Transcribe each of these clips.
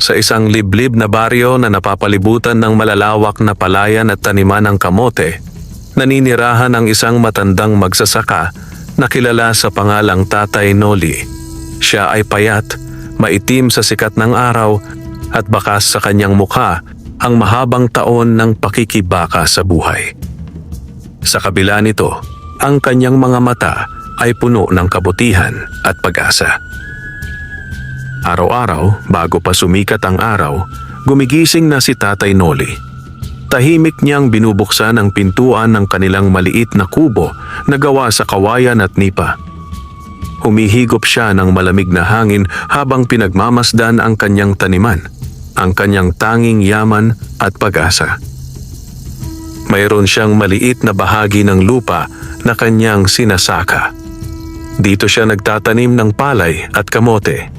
Sa isang liblib na baryo na napapalibutan ng malalawak na palayan at taniman ng kamote, naninirahan ang isang matandang magsasaka na kilala sa pangalang Tatay Noli. Siya ay payat, maitim sa sikat ng araw at bakas sa kanyang mukha ang mahabang taon ng pakikibaka sa buhay. Sa kabila nito, ang kanyang mga mata ay puno ng kabutihan at pag-asa. Araw-araw, bago pa sumikat ang araw, gumigising na si Tatay Noli. Tahimik niyang binubuksan ang pintuan ng kanilang maliit na kubo na gawa sa kawayan at nipa. Humihigop siya ng malamig na hangin habang pinagmamasdan ang kanyang taniman, ang kanyang tanging yaman at pag-asa. Mayroon siyang maliit na bahagi ng lupa na kanyang sinasaka. Dito siya nagtatanim ng palay at kamote.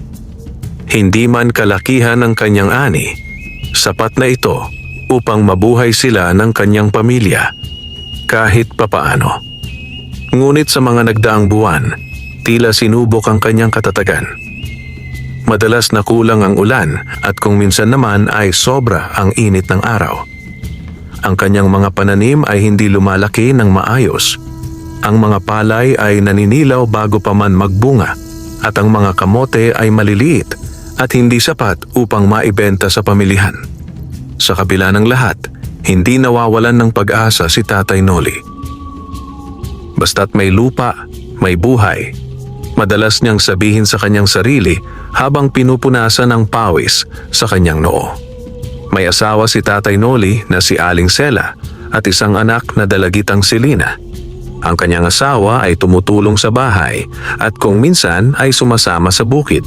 Hindi man kalakihan ng kanyang ani, sapat na ito upang mabuhay sila ng kanyang pamilya kahit papaano. Ngunit sa mga nagdaang buwan, tila sinubok ang kanyang katatagan. Madalas na kulang ang ulan at kung minsan naman ay sobra ang init ng araw. Ang kanyang mga pananim ay hindi lumalaki ng maayos. Ang mga palay ay naninilaw bago pa man magbunga at ang mga kamote ay maliliit at hindi sapat upang maibenta sa pamilihan. Sa kabila ng lahat, hindi nawawalan ng pag-asa si Tatay Noli. Basta't may lupa, may buhay, madalas niyang sabihin sa kanyang sarili habang pinupunasan ng pawis sa kanyang noo. May asawa si Tatay Noli na si Aling Sela at isang anak na dalagitang si Lina. Ang kanyang asawa ay tumutulong sa bahay at kung minsan ay sumasama sa bukid.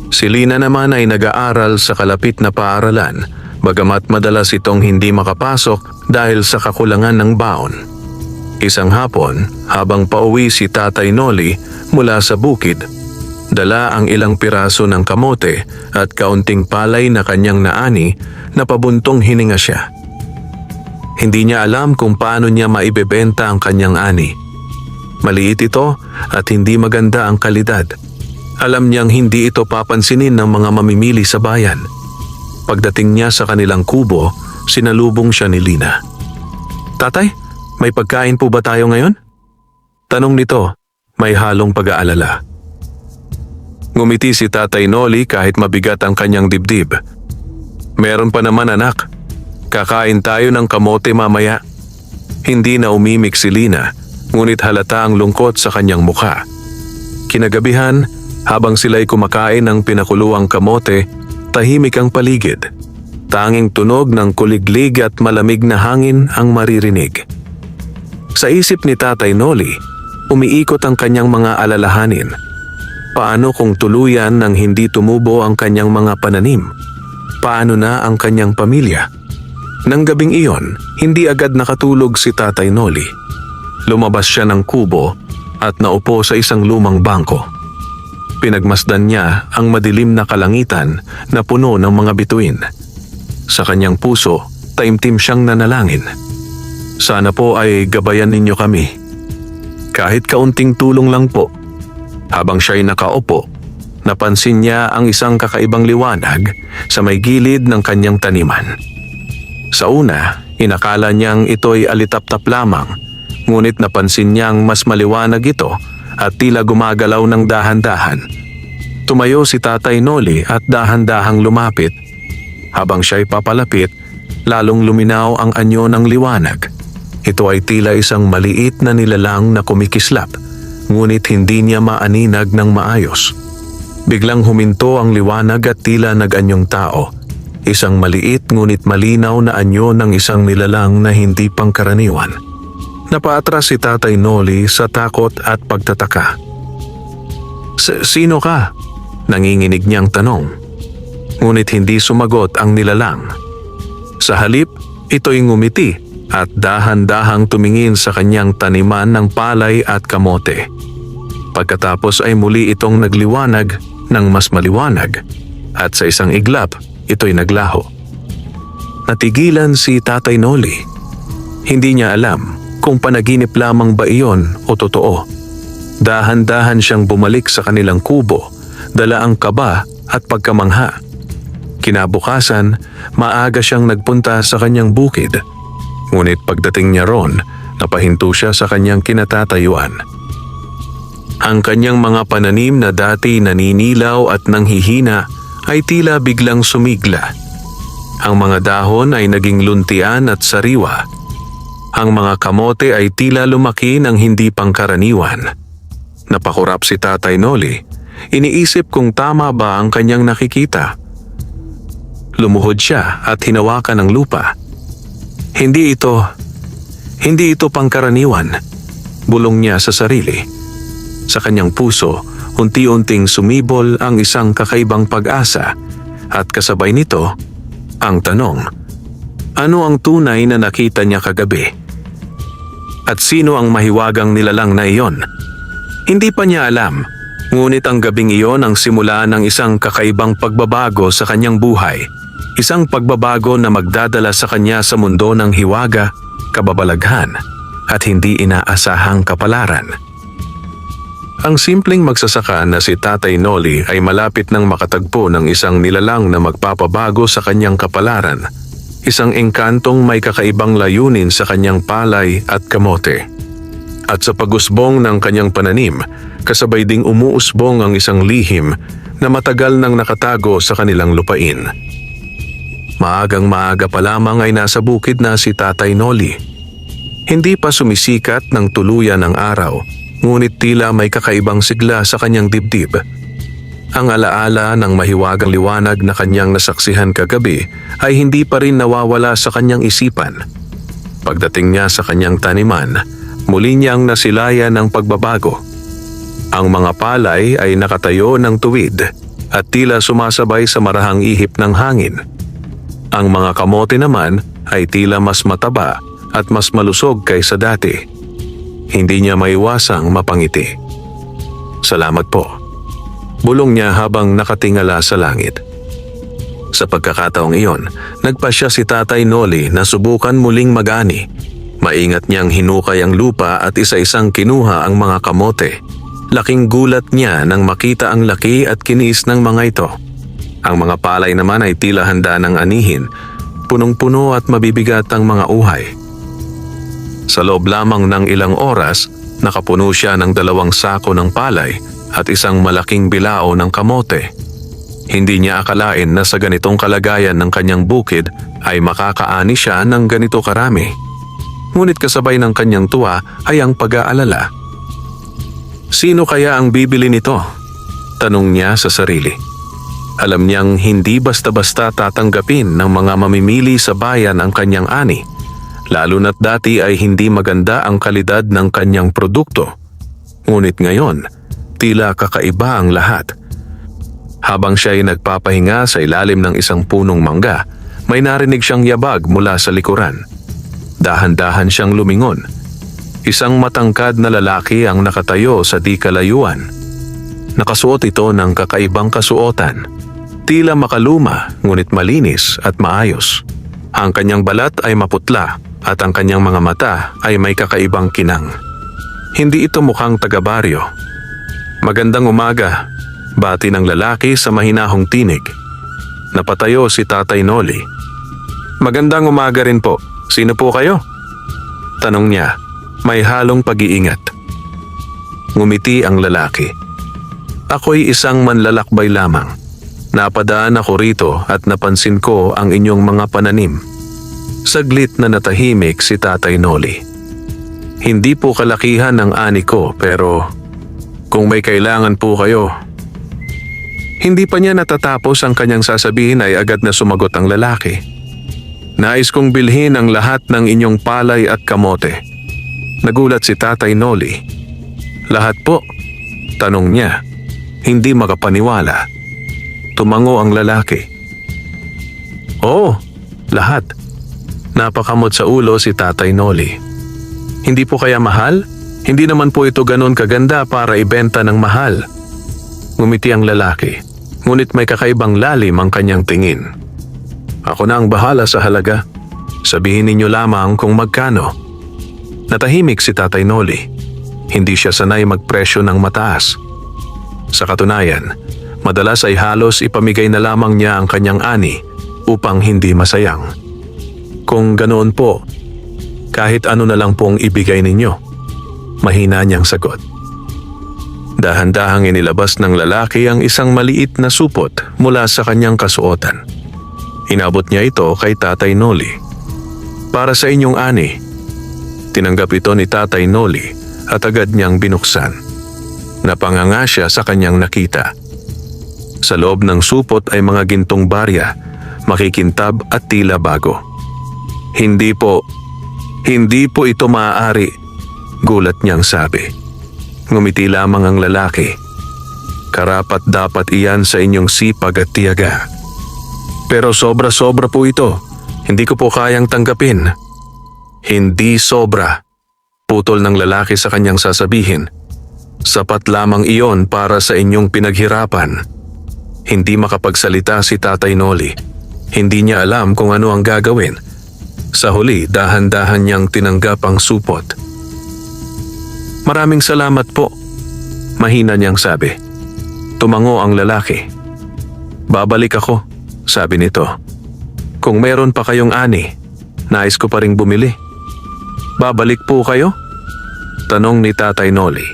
Si Lina naman ay nag-aaral sa kalapit na paaralan, bagamat madalas itong hindi makapasok dahil sa kakulangan ng baon. Isang hapon, habang pauwi si Tatay Noli mula sa bukid, dala ang ilang piraso ng kamote at kaunting palay na kanyang naani na pabuntong hininga siya. Hindi niya alam kung paano niya maibebenta ang kanyang ani. Maliit ito at hindi maganda ang kalidad. Alam niyang hindi ito papansinin ng mga mamimili sa bayan. Pagdating niya sa kanilang kubo, sinalubong siya ni Lina. "Tatay, may pagkain po ba tayo ngayon?" Tanong nito, may halong pag-aalala. Ngumiti si Tatay Noli kahit mabigat ang kanyang dibdib. "Meron pa naman anak. Kakain tayo ng kamote mamaya." Hindi na umimik si Lina, ngunit halata ang lungkot sa kanyang mukha. Kinagabihan, habang sila'y kumakain ng pinakuluang kamote, tahimik ang paligid. Tanging tunog ng kuliglig at malamig na hangin ang maririnig. Sa isip ni Tatay Noli, umiikot ang kanyang mga alalahanin. Paano kung tuluyan nang hindi tumubo ang kanyang mga pananim? Paano na ang kanyang pamilya? Nang gabing iyon, hindi agad nakatulog si Tatay Noli. Lumabas siya ng kubo at naupo sa isang lumang bangko. Pinagmasdan niya ang madilim na kalangitan na puno ng mga bituin. Sa kanyang puso, taimtim siyang nanalangin. "Sana po ay gabayan ninyo kami. Kahit kaunting tulong lang po." Habang siya'y nakaupo, napansin niya ang isang kakaibang liwanag sa may gilid ng kanyang taniman. Sa una, inakala niyang ito'y alitap-tap lamang, ngunit napansin niyang mas maliwanag ito at tila gumagalaw ng dahan-dahan. Tumayo si Tatay Noli at dahan-dahang lumapit. Habang siya'y papalapit, lalong luminaw ang anyo ng liwanag. Ito ay tila isang maliit na nilalang na kumikislap, ngunit hindi niya maaninag ng maayos. Biglang huminto ang liwanag at tila nag-anyong tao. Isang maliit ngunit malinaw na anyo ng isang nilalang na hindi pangkaraniwan. Napaatras si Tatay Noli sa takot at pagtataka. "Sino ka?" Nanginginig niyang tanong. Ngunit hindi sumagot ang nilalang. Sa halip, ito'y ngumiti at dahan-dahang tumingin sa kanyang taniman ng palay at kamote. Pagkatapos ay muli itong nagliwanag ng mas maliwanag at sa isang iglap, ito'y naglaho. Natigilan si Tatay Noli. Hindi niya alam kung panaginip lamang ba iyon o totoo. Dahan-dahan siyang bumalik sa kanilang kubo, dala ang kaba at pagkamangha. Kinabukasan, maaga siyang nagpunta sa kanyang bukid. Ngunit pagdating niya ron, napahinto siya sa kanyang kinatatayuan. Ang kanyang mga pananim na dati naninilaw at nanghihina ay tila biglang sumigla. Ang mga dahon ay naging luntian at sariwa. Ang mga kamote ay tila lumaki ng hindi pangkaraniwan. Napakurap si Tatay Noli. Iniisip kung tama ba ang kanyang nakikita. Lumuhod siya at hinawakan ang lupa. Hindi ito pangkaraniwan, bulong niya sa sarili. Sa kanyang puso, unti-unting sumibol ang isang kakaibang pag-asa at kasabay nito, ang tanong, ano ang tunay na nakita niya kagabi? At sino ang mahiwagang nilalang na iyon? Hindi pa niya alam, ngunit ang gabing iyon ang simula ng isang kakaibang pagbabago sa kanyang buhay. Isang pagbabago na magdadala sa kanya sa mundo ng hiwaga, kababalaghan, at hindi inaasahang kapalaran. Ang simpleng magsasaka na si Tatay Noli ay malapit nang makatagpo ng isang nilalang na magpapabago sa kanyang kapalaran. Isang engkantong may kakaibang layunin sa kanyang palay at kamote. At sa pag-usbong ng kanyang pananim, kasabay ding umuusbong ang isang lihim na matagal nang nakatago sa kanilang lupain. Maagang maaga pa lamang ay nasa bukid na si Tatay Noli. Hindi pa sumisikat ng tuluyan ang araw, ngunit tila may kakaibang sigla sa kanyang dibdib. Ang alaala ng mahiwagang liwanag na kanyang nasaksihan kagabi ay hindi pa rin nawawala sa kanyang isipan. Pagdating niya sa kanyang taniman, muli niyang nasilayan ng pagbabago. Ang mga palay ay nakatayo ng tuwid at tila sumasabay sa marahang ihip ng hangin. Ang mga kamote naman ay tila mas mataba at mas malusog kaysa dati. Hindi niya maiwasang mapangiti. Salamat po, bulong niya habang nakatingala sa langit. Sa pagkakataong iyon, nagpasya si Tatay Noli na subukan muling mag-ani. Maingat niyang hinukay ang lupa at isa-isang kinuha ang mga kamote. Laking gulat niya nang makita ang laki at kinis ng mga ito. Ang mga palay naman ay tila handa ng anihin, punong-puno at mabibigat ang mga uhay. Sa loob lamang ng ilang oras, nakapuno siya ng 2 sako ng palay at isang malaking bilao ng kamote. Hindi niya akalain na sa ganitong kalagayan ng kanyang bukid ay makakaani siya ng ganito karami. Ngunit kasabay ng kanyang tuwa ay ang pag-aalala. Sino kaya ang bibili nito? Tanong niya sa sarili. Alam niyang hindi basta-basta tatanggapin ng mga mamimili sa bayan ang kanyang ani, lalo na't dati ay hindi maganda ang kalidad ng kanyang produkto. Ngunit ngayon, tila kakaiba ang lahat. Habang siya ay nagpapahinga sa ilalim ng isang punong mangga, may narinig siyang yabag mula sa likuran. Dahan-dahan siyang lumingon. Isang matangkad na lalaki ang nakatayo sa di kalayuan. Nakasuot ito ng kakaibang kasuotan. Tila makaluma, ngunit malinis at maayos. Ang kanyang balat ay maputla at ang kanyang mga mata ay may kakaibang kinang. Hindi ito mukhang taga-baryo. Magandang umaga, bati ng lalaki sa mahinahong tinig. Napatayo si Tatay Noli. Magandang umaga rin po. Sino po kayo? Tanong niya, may halong pag-iingat. Ngumiti ang lalaki. Ako'y isang manlalakbay lamang. Napadaan ako rito at napansin ko ang inyong mga pananim. Saglit na natahimik si Tatay Noli. Hindi po kalakihan ng ani ko pero kung may kailangan po kayo. Hindi pa niya natatapos ang kanyang sasabihin ay agad na sumagot ang lalaki. Nais kong bilhin ang lahat ng inyong palay at kamote. Nagulat si Tatay Noli. Lahat po? Tanong niya. Hindi makapaniwala. Tumango ang lalaki. Oo, lahat. Napakamot sa ulo si Tatay Noli. Hindi po kaya mahal? Hindi naman po ito ganon kaganda para ibenta ng mahal. Ngumiti ang lalaki, ngunit may kakaibang lalim ang kanyang tingin. Ako na ang bahala sa halaga. Sabihin ninyo lamang kung magkano. Natahimik si Tatay Noli. Hindi siya sanay magpresyo ng mataas. Sa katunayan, Madalas ay halos ipamigay na lamang niya ang kanyang ani upang hindi masayang. Kung ganoon po, kahit ano na lang pong ibigay ninyo. Mahina niyang sagot. Dahan-dahang inilabas ng lalaki ang isang maliit na supot mula sa kanyang kasuotan. Inabot niya ito kay Tatay Noli. Para sa inyong ani. Tinanggap ito ni Tatay Noli at agad niyang binuksan. Napanganga siya sa kanyang nakita. Sa loob ng supot ay mga gintong barya, makikintab at tila bago. Hindi po ito maaari, gulat niyang sabi. Ngumiti lamang ang lalaki. Karapat dapat iyan sa inyong sipag at tiyaga. Pero sobra-sobra po ito. Hindi ko po kayang tanggapin. Hindi sobra. Putol ng lalaki sa kanyang sasabihin. Sapat lamang iyon para sa inyong pinaghirapan. Hindi makapagsalita si Tatay Noli. Hindi niya alam kung ano ang gagawin. Sa huli, dahan-dahan niyang tinanggap ang supot. Maraming salamat po. Mahina niyang sabi. Tumango ang lalaki. Babalik ako, sabi nito. Kung meron pa kayong ani, nais ko pa ring bumili. Babalik po kayo? Tanong ni Tatay Noli.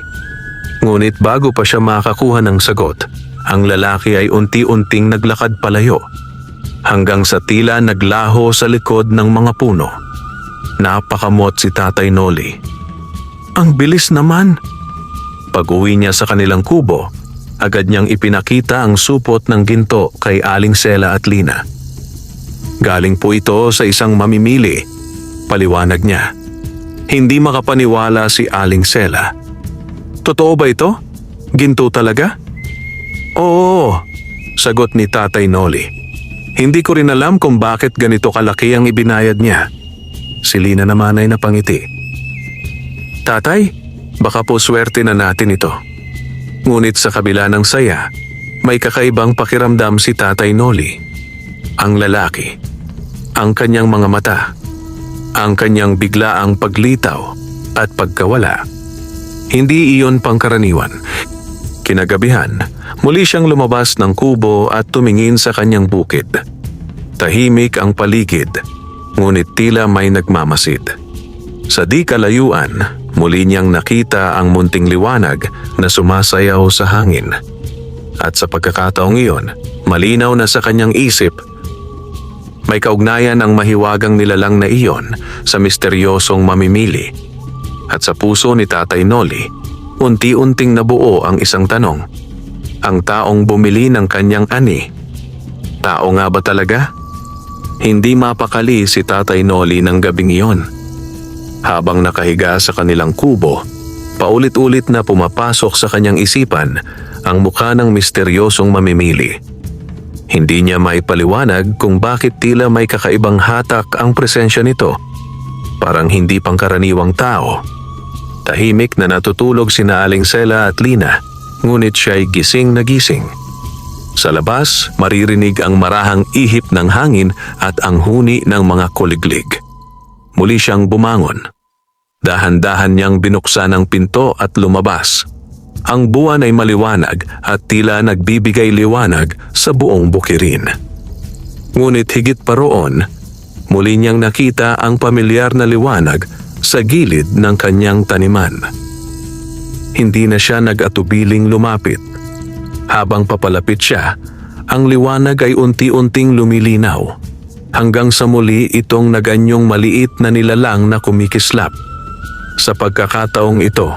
Ngunit bago pa siya makakuha ng sagot, ang lalaki ay unti-unting naglakad palayo hanggang sa tila naglaho sa likod ng mga puno. Napakamot si Tatay Noli. Ang bilis naman! Pag-uwi niya sa kanilang kubo, agad niyang ipinakita ang supot ng ginto kay Aling Sela at Lina. Galing po ito sa isang mamimili, paliwanag niya. Hindi makapaniwala si Aling Sela. Totoo ba ito? Ginto talaga? Oo, sagot ni Tatay Noli. Hindi ko rin alam kung bakit ganito kalaki ang ibinayad niya. Si Lina naman ay napangiti. Tatay, baka po swerte na natin ito. Ngunit sa kabila ng saya, may kakaibang pakiramdam si Tatay Noli. Ang lalaki, ang kanyang mga mata, ang kanyang biglaang paglitaw at pagkawala. Hindi iyon pangkaraniwan. Kinagabihan, muli siyang lumabas ng kubo at tumingin sa kanyang bukid. Tahimik ang paligid, ngunit tila may nagmamasid. Sa di kalayuan, muli niyang nakita ang munting liwanag na sumasayaw sa hangin. At sa pagkakataong iyon, malinaw na sa kanyang isip, may kaugnayan ang mahiwagang nilalang na iyon sa misteryosong mamimili. At sa puso ni Tatay Noli, unti-unting nabuo ang isang tanong. Ang taong bumili ng kanyang ani, tao nga ba talaga? Hindi mapakali si Tatay Noli ng gabing iyon. Habang nakahiga sa kanilang kubo, paulit-ulit na pumapasok sa kanyang isipan ang mukha ng misteryosong mamimili. Hindi niya maipaliwanag kung bakit tila may kakaibang hatak ang presensya nito. Parang hindi pangkaraniwang tao. Tahimik na natutulog sina Aling Sela at Lina, ngunit siya'y gising na gising. Sa labas, maririnig ang marahang ihip ng hangin at ang huni ng mga kuliglig. Muli siyang bumangon. Dahan-dahan niyang binuksan ang pinto at lumabas. Ang buwan ay maliwanag at tila nagbibigay liwanag sa buong bukirin. Ngunit higit pa roon, muli niyang nakita ang pamilyar na liwanag sa gilid ng kanyang taniman. Hindi na siya nag-atubiling lumapit. Habang papalapit siya, ang liwanag ay unti-unting lumilinaw. Hanggang sa muli itong naganyong maliit na nilalang na kumikislap. Sa pagkakataong ito,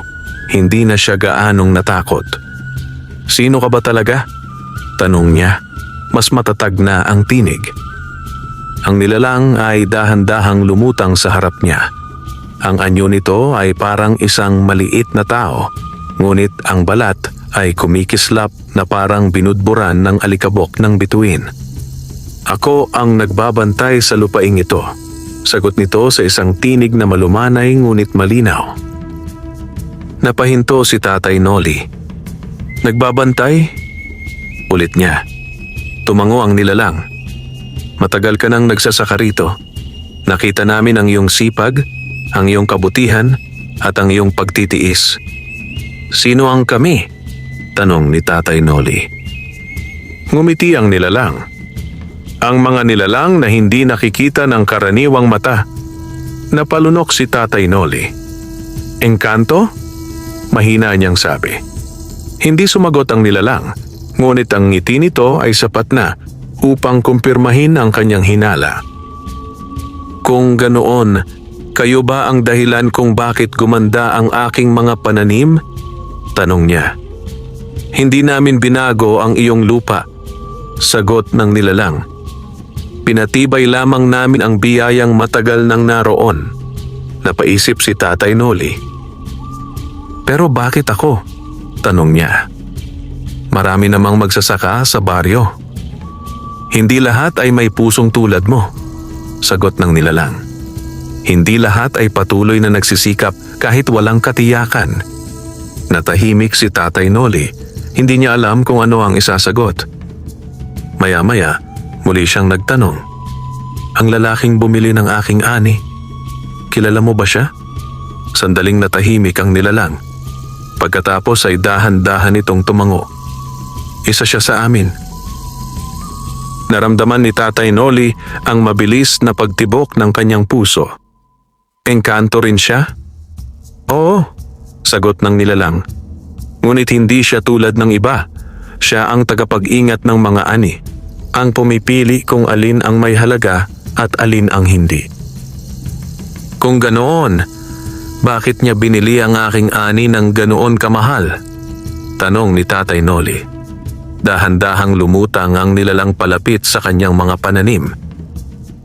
hindi na siya gaanong natakot. Sino ka ba talaga? Tanong niya. Mas matatag na ang tinig. Ang nilalang ay dahan-dahang lumutang sa harap niya. Ang anyo nito ay parang isang maliit na tao, ngunit ang balat ay kumikislap na parang binudburan ng alikabok ng bituin. Ako ang nagbabantay sa lupaing ito, sagot nito sa isang tinig na malumanay ngunit malinaw. Napahinto si Tatay Noli. Nagbabantay? Ulit niya. Tumango ang nilalang. Matagal ka nang nagsasaka rito. Nakita namin ang iyong sipag, ang iyong kabutihan, at ang iyong pagtitiis. Sino ang kami? Tanong ni Tatay Noli. Ngumiti ang nilalang. Ang mga nilalang na hindi nakikita ng karaniwang mata. Napalunok si Tatay Noli. Engkanto? Mahina niyang sabi. Hindi sumagot ang nilalang, ngunit ang ngiti nito ay sapat na upang kumpirmahin ang kanyang hinala. Kung ganoon, kayo ba ang dahilan kung bakit gumanda ang aking mga pananim? Tanong niya. Hindi namin binago ang iyong lupa. Sagot ng nilalang. Pinatibay lamang namin ang biyayang matagal nang naroon. Napaisip si Tatay Noli. Pero bakit ako? Tanong niya. Marami namang magsasaka sa baryo. Hindi lahat ay may pusong tulad mo. Sagot ng nilalang. Hindi lahat ay patuloy na nagsisikap kahit walang katiyakan. Natahimik si Tatay Noli. Hindi niya alam kung ano ang isasagot. Maya-maya, muli siyang nagtanong. Ang lalaking bumili ng aking ani, kilala mo ba siya? Sandaling natahimik ang nilalang. Pagkatapos ay dahan-dahan itong tumango. Isa siya sa amin. Naramdaman ni Tatay Noli ang mabilis na pagtibok ng kanyang puso. Engkanto rin siya? Oo, sagot ng nilalang. Ngunit hindi siya tulad ng iba. Siya ang tagapag-ingat ng mga ani. Ang pumipili kung alin ang may halaga at alin ang hindi. Kung ganoon, bakit niya binili ang aking ani ng ganoon kamahal? Tanong ni Tatay Noli. Dahan-dahang lumutang ang nilalang palapit sa kanyang mga pananim.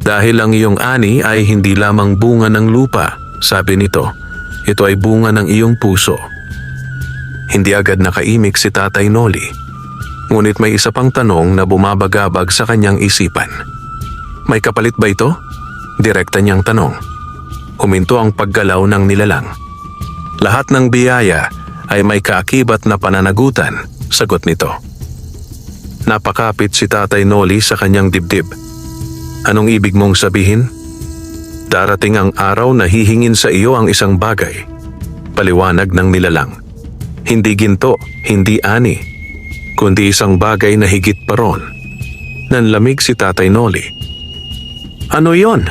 Dahil ang iyong ani ay hindi lamang bunga ng lupa, sabi nito, ito ay bunga ng iyong puso. Hindi agad nakaimik si Tatay Noli. Ngunit may isa pang tanong na bumabagabag sa kanyang isipan. May kapalit ba ito? Direkta niyang tanong. Huminto ang paggalaw ng nilalang. Lahat ng biyaya ay may kaakibat na pananagutan, sagot nito. Napakapit si Tatay Noli sa kanyang dibdib. Anong ibig mong sabihin? Darating ang araw na hihingin sa iyo ang isang bagay. Paliwanag ng nilalang. Hindi ginto, hindi ani, kundi isang bagay na higit pa ron. Nanlamig si Tatay Noli. Ano yon?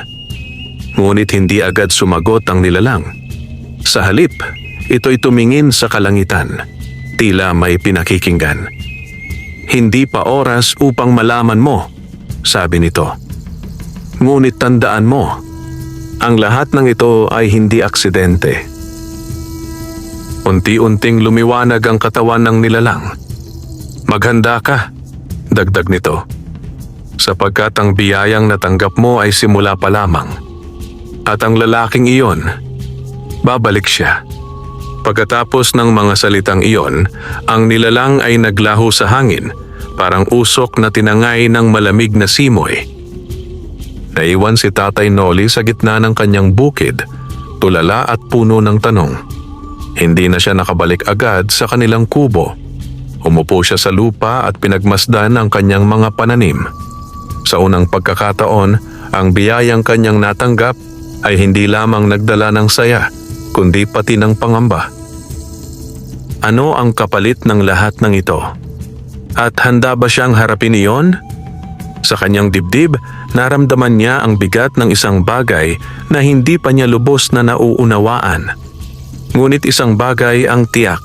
Ngunit hindi agad sumagot ang nilalang. Sa halip, ito'y tumingin sa kalangitan. Tila may pinakikinggan. Hindi pa oras upang malaman mo, sabi nito. Ngunit tandaan mo, ang lahat ng ito ay hindi aksidente. Unti-unting lumiwanag ang katawan ng nilalang. Maghanda ka, dagdag nito. Sapagkat ang biyayang natanggap mo ay simula pa lamang. At ang lalaking iyon, babalik siya. Pagkatapos ng mga salitang iyon, ang nilalang ay naglaho sa hangin, parang usok na tinangay ng malamig na simoy. Naiwan si Tatay Noli sa gitna ng kanyang bukid, tulala at puno ng tanong. Hindi na siya nakabalik agad sa kanilang kubo. Umupo siya sa lupa at pinagmasdan ang kanyang mga pananim. Sa unang pagkakataon, ang biyayang kanyang natanggap ay hindi lamang nagdala ng saya, kundi pati ng pangamba. Ano ang kapalit ng lahat ng ito? At handa ba siyang harapin iyon? Sa kanyang dibdib, naramdaman niya ang bigat ng isang bagay na hindi pa niya lubos na nauunawaan. Ngunit isang bagay ang tiyak.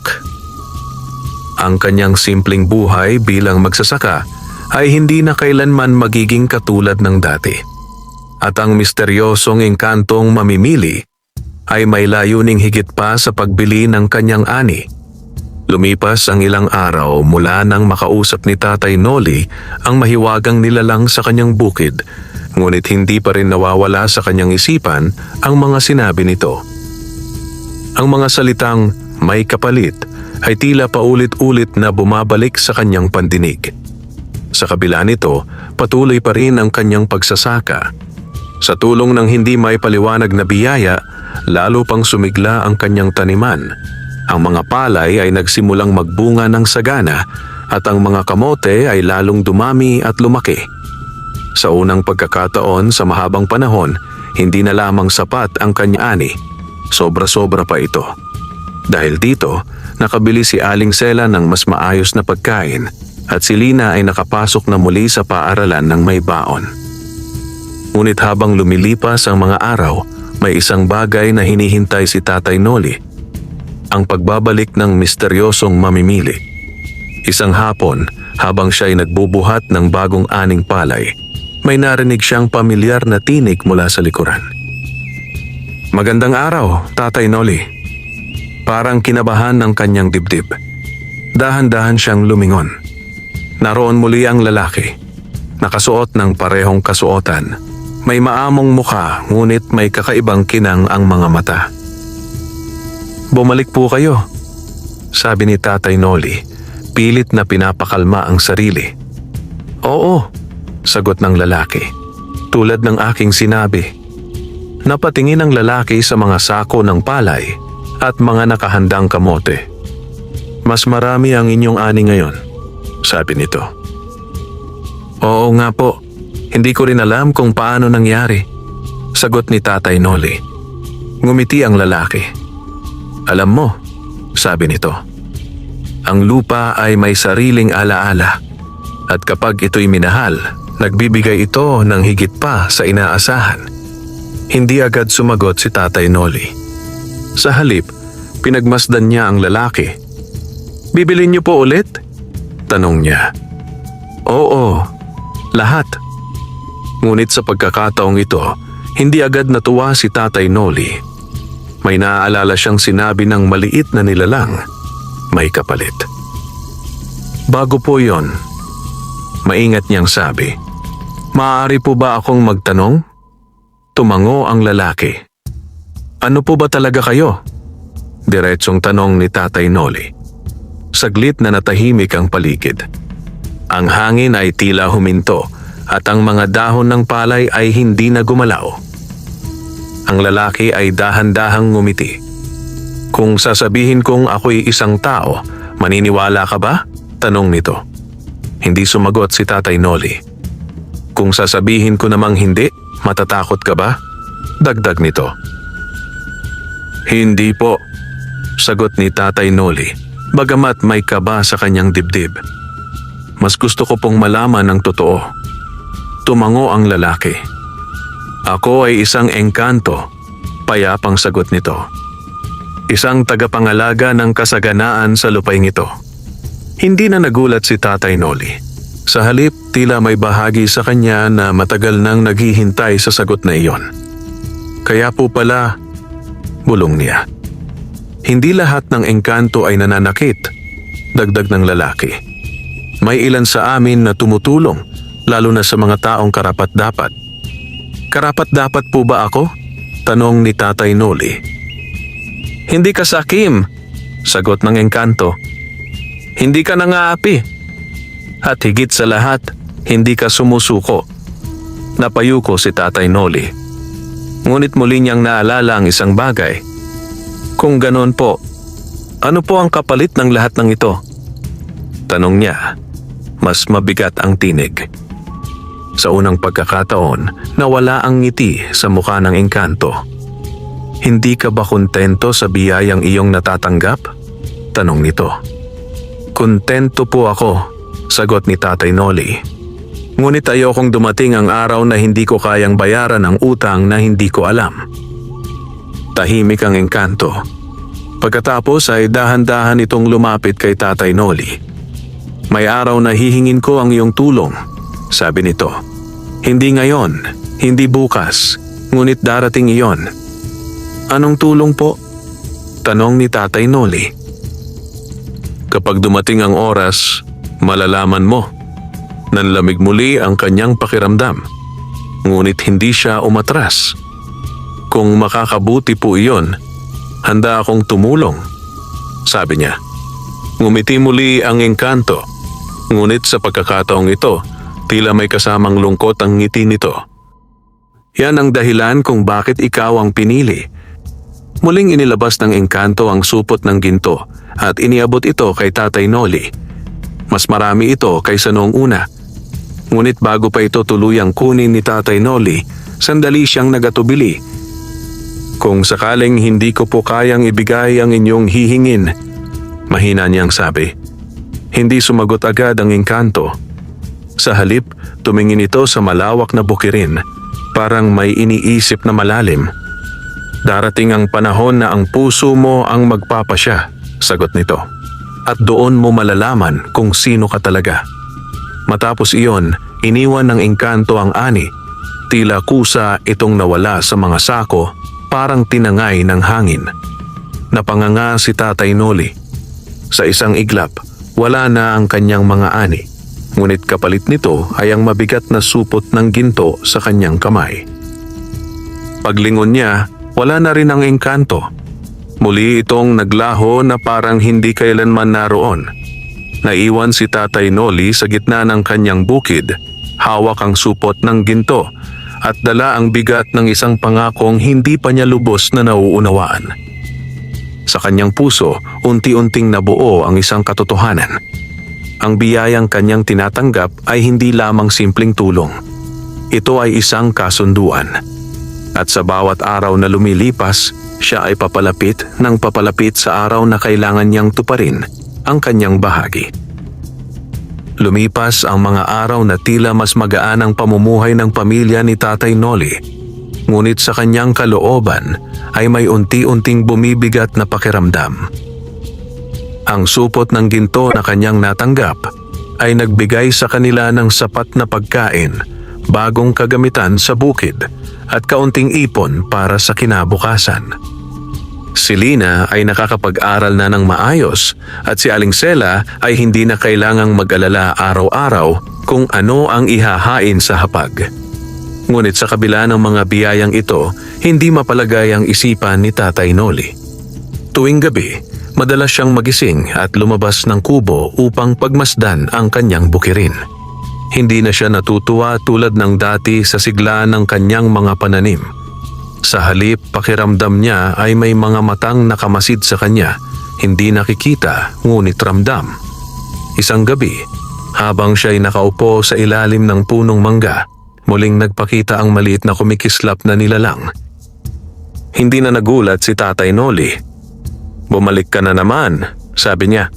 Ang kanyang simpleng buhay bilang magsasaka ay hindi na kailanman magiging katulad ng dati. At ang misteryosong engkantong mamimili ay may layuning higit pa sa pagbili ng kanyang ani. Lumipas ang ilang araw mula nang makausap ni Tatay Noli ang mahiwagang nilalang sa kanyang bukid, ngunit hindi pa rin nawawala sa kanyang isipan ang mga sinabi nito. Ang mga salitang may kapalit ay tila paulit-ulit na bumabalik sa kanyang pandinig. Sa kabila nito, patuloy pa rin ang kanyang pagsasaka. Sa tulong ng hindi may paliwanag na biyaya, lalo pang sumigla ang kanyang taniman. Ang mga palay ay nagsimulang magbunga ng sagana at ang mga kamote ay lalong dumami at lumaki. Sa unang pagkakataon sa mahabang panahon, hindi na lamang sapat ang kanyang ani. Sobra-sobra pa ito. Dahil dito, nakabili si Aling Sela ng mas maayos na pagkain at si Lina ay nakapasok na muli sa paaralan ng may baon. Ngunit habang lumilipas ang mga araw, may isang bagay na hinihintay si Tatay Noli, ang pagbabalik ng misteryosong mamimili. Isang hapon, habang siya ay nagbubuhat ng bagong aning palay, may narinig siyang pamilyar na tinig mula sa likuran. "Magandang araw, Tatay Noli." Parang kinabahan ng kanyang dibdib. Dahan-dahan siyang lumingon. Naroon muli ang lalaki. Nakasuot ng parehong kasuotan. May maamong mukha ngunit may kakaibang kinang ang mga mata. "Bumalik po kayo," sabi ni Tatay Noli, pilit na pinapakalma ang sarili. "Oo," sagot ng lalaki. "Tulad ng aking sinabi." Napatingin ang lalaki sa mga sako ng palay at mga nakahandang kamote. "Mas marami ang inyong ani ngayon," sabi nito. "Oo nga po, hindi ko rin alam kung paano nangyari," sagot ni Tatay Noli. Ngumiti ang lalaki. "Alam mo," sabi nito, "ang lupa ay may sariling alaala at kapag ito'y minahal, nagbibigay ito ng higit pa sa inaasahan." Hindi agad sumagot si Tatay Noli. Sa halip, pinagmasdan niya ang lalaki. "Bibilin niyo po ulit?" tanong niya. "Oo, lahat." Ngunit sa pagkakataong ito, hindi agad natuwa si Tatay Noli. May naaalala siyang sinabi ng maliit na nilalang, may kapalit. Bago po yon, maingat niyang sabi, "Maaari po ba akong magtanong?" Tumango ang lalaki. "Ano po ba talaga kayo?" Diretsong tanong ni Tatay Noli. Saglit na natahimik ang paligid. Ang hangin ay tila huminto at ang mga dahon ng palay ay hindi na gumalaw. Ang lalaki ay dahan-dahang ngumiti. "Kung sasabihin kong ako'y isang tao, maniniwala ka ba?" tanong nito. Hindi sumagot si Tatay Noli. "Kung sasabihin ko namang hindi, matatakot ka ba?" dagdag nito. "Hindi po," sagot ni Tatay Noli, bagamat may kaba sa kanyang dibdib. "Mas gusto ko pong malaman ang totoo." Tumango ang lalaki. "Ako ay isang engkanto," payapang sagot nito. "Isang tagapangalaga ng kasaganaan sa lupaing ito." Hindi na nagulat si Tatay Noli. Sa halip, tila may bahagi sa kanya na matagal nang naghihintay sa sagot na iyon. "Kaya po pala," bulong niya. "Hindi lahat ng engkanto ay nananakit," dagdag ng lalaki. "May ilan sa amin na tumutulong, lalo na sa mga taong karapat-dapat." "Karapat-dapat po ba ako?" tanong ni Tatay Noli. "Hindi ka sakim," sagot ng engkanto. "Hindi ka nangaapi. At higit sa lahat, hindi ka sumusuko." Napayuko si Tatay Noli. Ngunit muli niyang naalala ang isang bagay. "Kung ganon po, ano po ang kapalit ng lahat ng ito?" tanong niya. Mas mabigat ang tinig. Sa unang pagkakataon, nawala ang ngiti sa mukha ng engkanto. "Hindi ka ba kontento sa biyayang iyong natatanggap?" tanong nito. "Kontento po ako," sagot ni Tatay Noli. "Ngunit ayokong dumating ang araw na hindi ko kayang bayaran ang utang na hindi ko alam." Tahimik ang engkanto. Pagkatapos ay dahan-dahan itong lumapit kay Tatay Noli. "May araw na hihingin ko ang iyong tulong," sabi nito. "Hindi ngayon, hindi bukas, ngunit darating iyon." "Anong tulong po?" tanong ni Tatay Noli. "Kapag dumating ang oras, malalaman mo." Nanlamig muli ang kanyang pakiramdam. Ngunit hindi siya umatras. "Kung makakabuti po iyon, handa akong tumulong," sabi niya. Ngumiti muli ang engkanto. Ngunit sa pagkakataong ito, tila may kasamang lungkot ang ngiti nito. "Yan ang dahilan kung bakit ikaw ang pinili." Muling inilabas ng engkanto ang supot ng ginto at iniabot ito kay Tatay Noli. Mas marami ito kaysa noong una. Ngunit bago pa ito tuluyang kunin ni Tatay Noli, sandali siyang nagatubili. "Kung sakaling hindi ko po kayang ibigay ang inyong hihingin," mahina niyang sabi, Hindi sumagot agad ang engkanto. Sa halip, tumingin ito sa malawak na bukirin, parang may iniisip na malalim. Darating ang panahon na ang puso mo ang magpapasya, sagot nito. At doon mo malalaman kung sino ka talaga. Matapos iyon, iniwan ng engkanto ang ani. Tila kusa itong nawala sa mga sako, parang tinangay ng hangin. Napanganga si Tatay Noli. Sa isang iglap, wala na ang kanyang mga ani. Ngunit kapalit nito ay ang mabigat na supot ng ginto sa kanyang kamay. Paglingon niya, wala na rin ang engkanto. Muli itong naglaho na parang hindi kailanman naroon. Naiwan si Tatay Noli sa gitna ng kanyang bukid, hawak ang supot ng ginto at dala ang bigat ng isang pangakong hindi pa niya lubos na nauunawaan. Sa kanyang puso, unti-unting nabuo ang isang katotohanan. Ang biyayang kanyang tinatanggap ay hindi lamang simpleng tulong. Ito ay isang kasunduan. At sa bawat araw na lumilipas, siya ay papalapit sa araw na kailangan niyang tuparin ang kanyang bahagi. Lumipas ang mga araw na tila mas magaan ang pamumuhay ng pamilya ni Tatay Noli. Ngunit sa kanyang kalooban ay may unti-unting bumibigat na pakiramdam. Ang supot ng ginto na kanyang natanggap ay nagbigay sa kanila ng sapat na pagkain, bagong kagamitan sa bukid at kaunting ipon para sa kinabukasan. Si Lina ay nakakapag-aral na ng maayos at si Aling Sela ay hindi na kailangang mag-alala araw-araw kung ano ang ihahain sa hapag. Ngunit sa kabila ng mga biyayang ito, hindi mapalagay ang isipan ni Tatay Noli. Tuwing gabi, madalas siyang magising at lumabas ng kubo upang pagmasdan ang kanyang bukirin. Hindi na siya natutuwa tulad ng dati sa sigla ng kanyang mga pananim. Sa halip, pakiramdam niya ay may mga matang nakamasid sa kanya, hindi nakikita ngunit ramdam. Isang gabi, habang siya'y nakaupo sa ilalim ng punong mangga, muling nagpakita ang maliit na kumikislap na nilalang. Hindi na nagulat si Tatay Noli. "Bumalik ka na naman," sabi niya.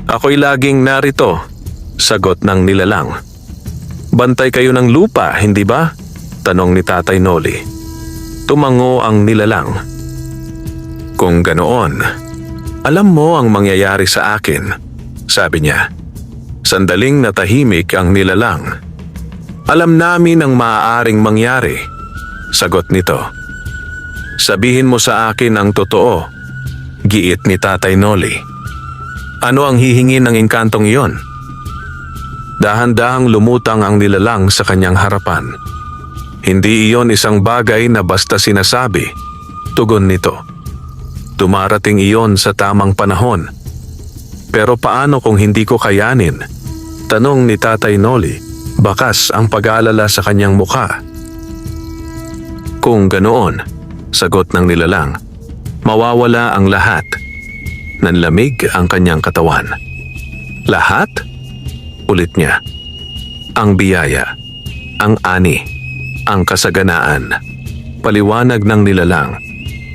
"Ako'y laging narito," sagot ng nilalang. "Bantay kayo ng lupa, hindi ba?" tanong ni Tatay Noli. Tumango ang nilalang. "Kung ganoon, alam mo ang mangyayari sa akin," sabi niya. Sandaling natahimik ang nilalang. "Alam namin ang maaaring mangyari," sagot nito. "Sabihin mo sa akin ang totoo," giit ni Tatay Noli. "Ano ang hihingin ng engkantong iyon?" Dahan-dahang lumutang ang nilalang sa kanyang harapan. "Hindi iyon isang bagay na basta sinasabi," tugon nito. "Dumarating iyon sa tamang panahon." "Pero paano kung hindi ko kayanin?" tanong ni Tatay Noli, bakas ang pag-aalala sa kanyang mukha. "Kung ganoon," sagot ng nilalang, "mawawala ang lahat." Nanlamig ang kanyang katawan. "Lahat?" ulit niya. "Ang biyaya, ang ani, ang kasaganaan," paliwanag ng nilalang,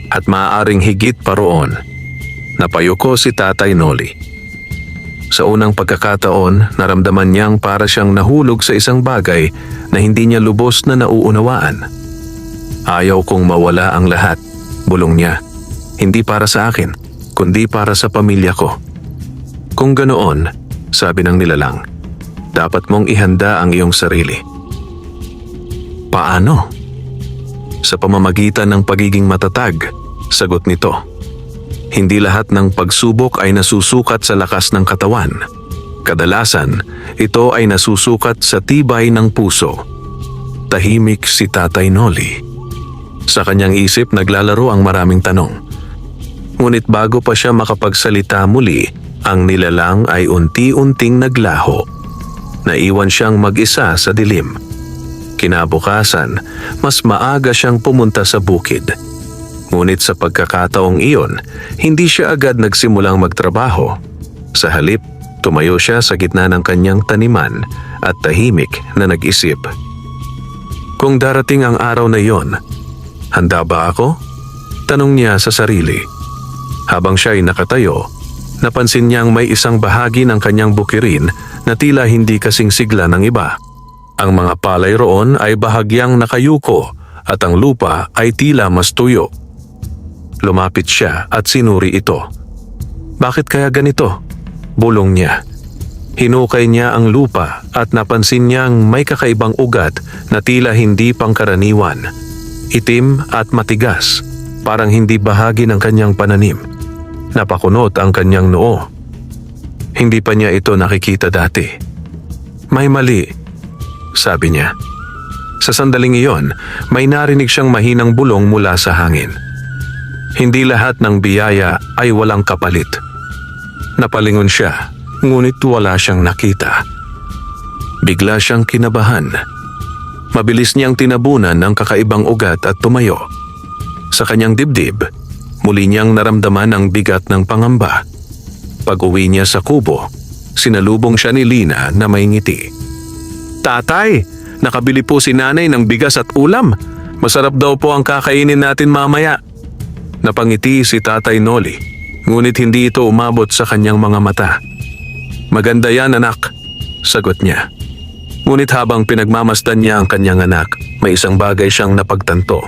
"at maaaring higit pa roon." Napayuko si Tatay Noli. Sa unang pagkakataon, naramdaman niyang para siyang nahulog sa isang bagay na hindi niya lubos na nauunawaan. "Ayaw kong mawala ang lahat," bulong niya. "Hindi para sa akin, kundi para sa pamilya ko." "Kung ganoon," sabi ng nilalang, "dapat mong ihanda ang iyong sarili." "Paano?" "Sa pamamagitan ng pagiging matatag," sagot nito. "Hindi lahat ng pagsubok ay nasusukat sa lakas ng katawan. Kadalasan, ito ay nasusukat sa tibay ng puso." Tahimik si Tatay Noli. Sa kanyang isip naglalaro ang maraming tanong. Ngunit bago pa siya makapagsalita muli, ang nilalang ay unti-unting naglaho. Naiwan siyang mag-isa sa dilim. Kinabukasan, mas maaga siyang pumunta sa bukid. Ngunit sa pagkakataong iyon, hindi siya agad nagsimulang magtrabaho. Sa halip, tumayo siya sa gitna ng kanyang taniman at tahimik na nag-isip. Kung darating ang araw na iyon, handa ba ako? Tanong niya sa sarili. Habang siya'y nakatayo, napansin niyang may isang bahagi ng kanyang bukirin na tila hindi kasing sigla ng iba. Ang mga palay roon ay bahagyang nakayuko at ang lupa ay tila mas tuyo. Lumapit siya at sinuri ito. Bakit kaya ganito? Bulong niya. Hinukay niya ang lupa at napansin niyang may kakaibang ugat na tila hindi pangkaraniwan. Itim at matigas, parang hindi bahagi ng kanyang pananim. Napakunot ang kanyang noo. Hindi pa niya ito nakikita dati. May mali, sabi niya. Sa sandaling iyon, may narinig siyang mahinang bulong mula sa hangin. Hindi lahat ng biyaya ay walang kapalit. Napalingon siya, ngunit wala siyang nakita. Bigla siyang kinabahan. Mabilis niyang tinabunan ang kakaibang ugat at tumayo. Sa kanyang dibdib, muli niyang naramdaman ang bigat ng pangamba. Pag-uwi niya sa kubo, sinalubong siya ni Lina na may ngiti. Tatay, nakabili po si nanay ng bigas at ulam. Masarap daw po ang kakainin natin mamaya. Napangiti si Tatay Noli, ngunit hindi ito umabot sa kanyang mga mata. Maganda yan, anak, sagot niya. Ngunit habang pinagmamasdan niya ang kanyang anak, may isang bagay siyang napagtanto.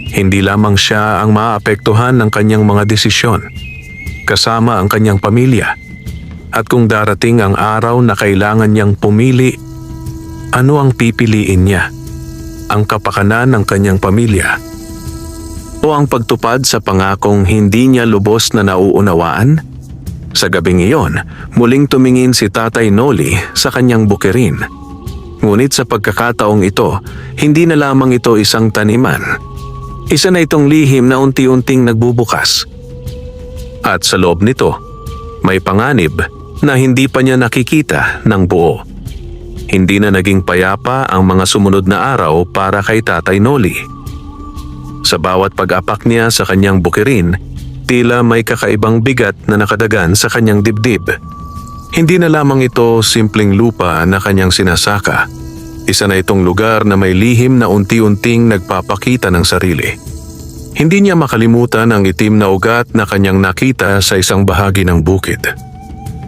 Hindi lamang siya ang maapektuhan ng kanyang mga desisyon, kasama ang kanyang pamilya. At kung darating ang araw na kailangan niyang pumili, ano ang pipiliin niya? Ang kapakanan ng kanyang pamilya o ang pagtupad sa pangakong hindi niya lubos na nauunawaan? Sa gabing iyon, muling tumingin si Tatay Noli sa kanyang bukirin. Ngunit sa pagkakataong ito, hindi na lamang ito isang taniman. Isa na itong lihim na unti-unting nagbubukas. At sa loob nito, may panganib na hindi pa niya nakikita ng buo. Hindi na naging payapa ang mga sumunod na araw para kay Tatay Noli. Sa bawat pag-apak niya sa kanyang bukirin, tila may kakaibang bigat na nakadagan sa kanyang dibdib. Hindi na lamang ito simpleng lupa na kanyang sinasaka. Isa na itong lugar na may lihim na unti-unting nagpapakita ng sarili. Hindi niya makalimutan ang itim na ugat na kanyang nakita sa isang bahagi ng bukid.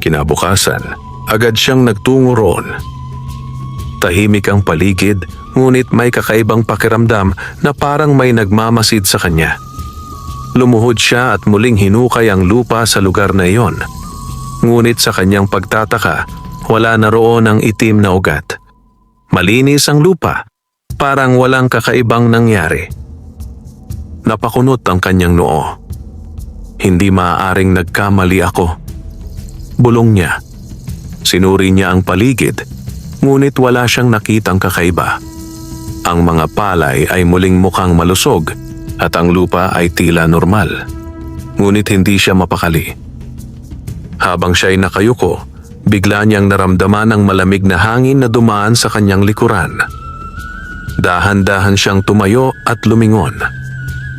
Kinabukasan, agad siyang nagtungo roon. Tahimik ang paligid, ngunit may kakaibang pakiramdam na parang may nagmamasid sa kanya. Lumuhod siya at muling hinukay ang lupa sa lugar na iyon. Ngunit sa kanyang pagtataka, wala na roon ang itim na ugat. Malinis ang lupa, parang walang kakaibang nangyari. Napakunot ang kanyang noo. Hindi maaaring nagkamali ako. Bulong niya. Sinuri niya ang paligid, ngunit wala siyang nakitang kakaiba. Ang mga palay ay muling mukhang malusog at ang lupa ay tila normal. Ngunit hindi siya mapakali. Habang siya'y nakayuko, bigla niyang naramdaman ang malamig na hangin na dumaan sa kanyang likuran. Dahan-dahan siyang tumayo at lumingon.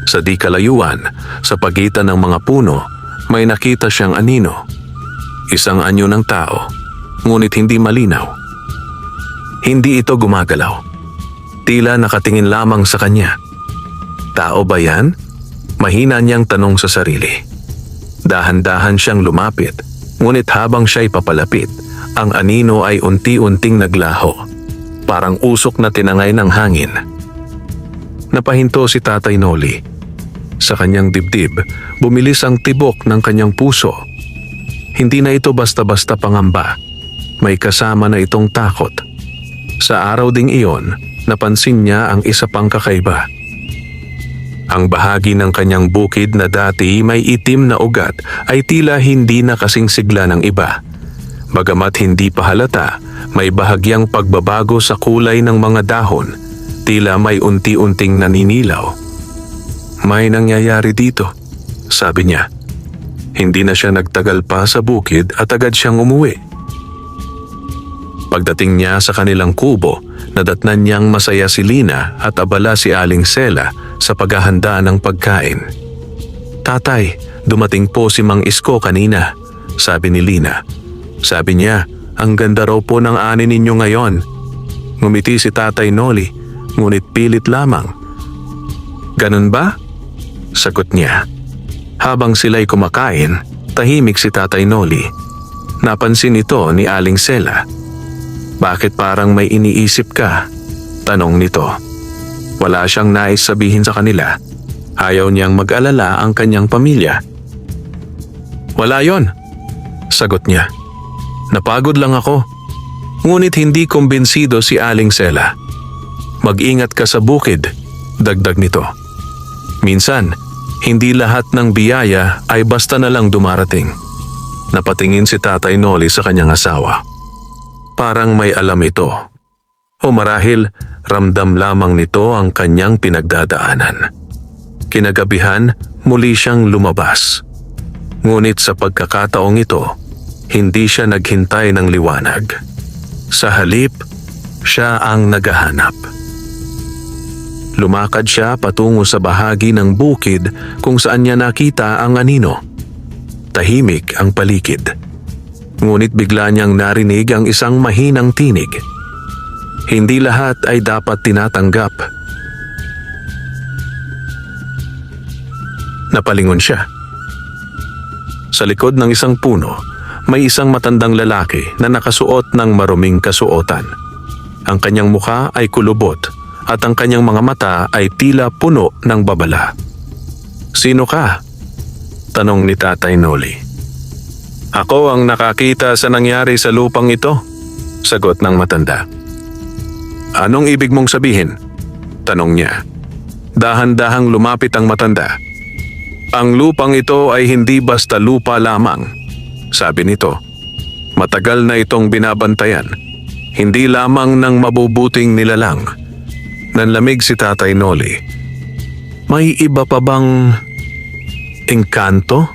Sa di kalayuan, sa pagitan ng mga puno, may nakita siyang anino. Isang anyo ng tao, ngunit hindi malinaw. Hindi ito gumagalaw. Tila nakatingin lamang sa kanya. Tao ba yan? Mahina niyang tanong sa sarili. Dahan-dahan siyang lumapit, ngunit habang siya'y papalapit, ang anino ay unti-unting naglaho. Parang usok na tinangay ng hangin. Napahinto si Tatay Noli. Sa kanyang dibdib, bumilis ang tibok ng kanyang puso. Hindi na ito basta-basta pangamba. May kasama na itong takot. Sa araw ding iyon, napansin niya ang isa pang kakaiba. Ang bahagi ng kanyang bukid na dati may itim na ugat ay tila hindi na kasing sigla ng iba. Bagamat hindi pa halata, may bahagyang pagbabago sa kulay ng mga dahon. Tila may unti-unting naninilaw. May nangyayari dito, sabi niya. Hindi na siya nagtagal pa sa bukid at agad siyang umuwi. Pagdating niya sa kanilang kubo, nadatnan niyang masaya si Lina at abala si Aling Sela sa paghahanda ng pagkain. Tatay, dumating po si Mang Isko kanina, sabi ni Lina. Sabi niya, ang ganda raw po ng ani ninyo ngayon. Ngumiti si Tatay Noli, ngunit pilit lamang. Ganun ba? Sagot niya. Habang sila'y kumakain, Tahimik si Tatay Noli. Napansin ito ni Aling Sela. Bakit parang may iniisip ka? Tanong nito. Wala siyang nais sabihin sa kanila. Ayaw niyang mag-alala ang kanyang pamilya. Wala yon, sagot niya. Napagod lang ako. Ngunit hindi kumbinsido si Aling Sela. Mag-ingat ka sa bukid, dagdag nito. Minsan, hindi lahat ng biyaya ay basta na lang dumarating. Napatingin si Tatay Noli sa kanyang asawa. Parang may alam ito. O marahil, ramdam lamang nito ang kanyang pinagdadaanan. Kinagabihan, muli siyang lumabas. Ngunit sa pagkakataong ito, hindi siya naghintay ng liwanag. Sa halip, siya ang naghahanap. Lumakad siya patungo sa bahagi ng bukid kung saan niya nakita ang anino. Tahimik ang paligid. Ngunit bigla niyang narinig ang isang mahinang tinig. Hindi lahat ay dapat tinatanggap. Napalingon siya. Sa likod ng isang puno, may isang matandang lalaki na nakasuot ng maruming kasuotan. Ang kanyang mukha ay kulubot at ang kanyang mga mata ay tila puno ng babala. Sino ka? Tanong ni Tatay Noli. Ako ang nakakita sa nangyari sa lupang ito, sagot ng matanda. Anong ibig mong sabihin? Tanong niya. Dahan-dahang lumapit ang matanda. Ang lupang ito ay hindi basta lupa lamang, sabi nito. Matagal na itong binabantayan, hindi lamang ng mabubuting nilalang. Nanlamig si Tatay Noli. May iba pa bang engkanto?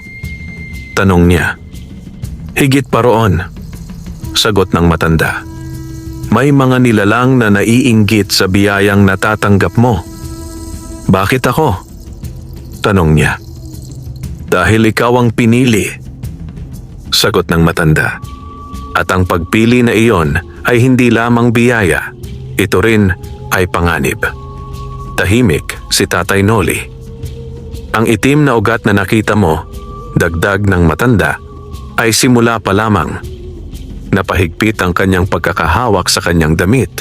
Tanong niya. Higit pa roon, sagot ng matanda. May mga nilalang na naiinggit sa biyayang natatanggap mo. Bakit ako? Tanong niya. Dahil ikaw ang pinili, sagot ng matanda. At ang pagpili na iyon ay hindi lamang biyaya, ito rin ay panganib. Tahimik si Tatay Noli. Ang itim na ugat na nakita mo, dagdag ng matanda, ay simula pa lamang. Napahigpit ang kanyang pagkakahawak sa kanyang damit.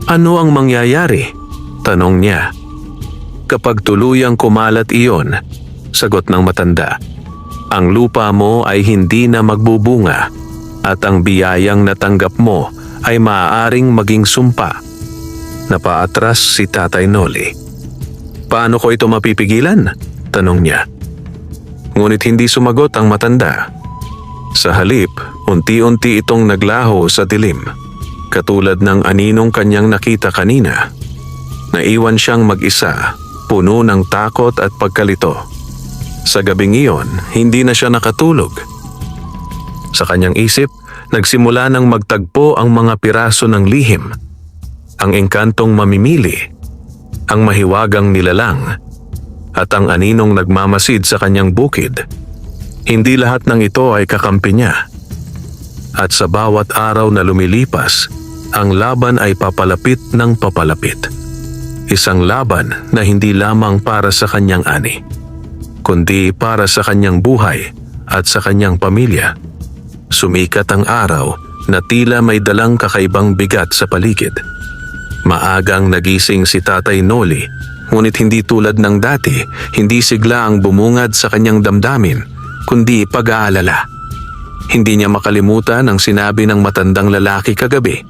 Ano ang mangyayari? Tanong niya. Kapag tuluyang kumalat iyon, sagot ng matanda, ang lupa mo ay hindi na magbubunga at ang biyayang natanggap mo ay maaaring maging sumpa. Napaatras si Tatay Noli. Paano ko ito mapipigilan? Tanong niya. Ngunit hindi sumagot ang matanda. Sa halip, unti-unti itong naglaho sa dilim. Katulad ng aninong kanyang nakita kanina. Naiwan siyang mag-isa, puno ng takot at pagkalito. Sa gabing iyon, hindi na siya nakatulog. Sa kanyang isip, nagsimula ng magtagpo ang mga piraso ng lihim. Ang engkantong mamimili, ang mahiwagang nilalang, at ang aninong nagmamasid sa kanyang bukid. Hindi lahat ng ito ay kakampi niya. At sa bawat araw na lumilipas, ang laban ay papalapit ng papalapit. Isang laban na hindi lamang para sa kanyang ani, kundi para sa kanyang buhay at sa kanyang pamilya. Sumikat ang araw na tila may dalang kakaibang bigat sa paligid. Maagang nagising si Tatay Noli, ngunit hindi tulad ng dati, hindi sigla ang bumungad sa kanyang damdamin, kundi pag-aalala. Hindi niya makalimutan ang sinabi ng matandang lalaki kagabi.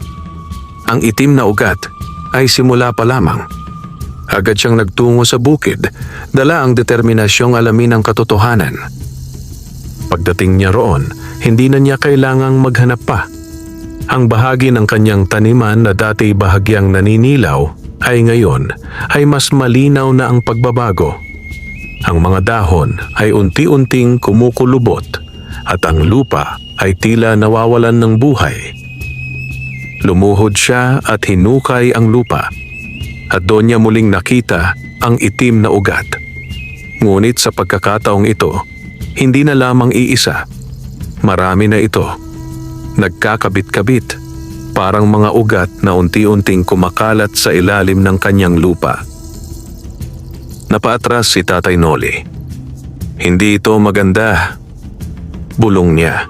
Ang itim na ugat ay simula pa lamang. Agad siyang nagtungo sa bukid, dala ang determinasyong alamin ang katotohanan. Pagdating niya roon, hindi na niya kailangang maghanap pa. Ang bahagi ng kanyang taniman na dati bahagyang naninilaw ay ngayon ay mas malinaw na ang pagbabago. Ang mga dahon ay unti-unting kumukulubot at ang lupa ay tila nawawalan ng buhay. Lumuhod siya at hinukay ang lupa at doon niya muling nakita ang itim na ugat. Ngunit sa pagkakataong ito, hindi na lamang iisa. Marami na ito. Nagkakabit-kabit, parang mga ugat na unti-unting kumakalat sa ilalim ng kanyang lupa. Napaatras si Tatay Noli. Hindi ito maganda, Bulong niya.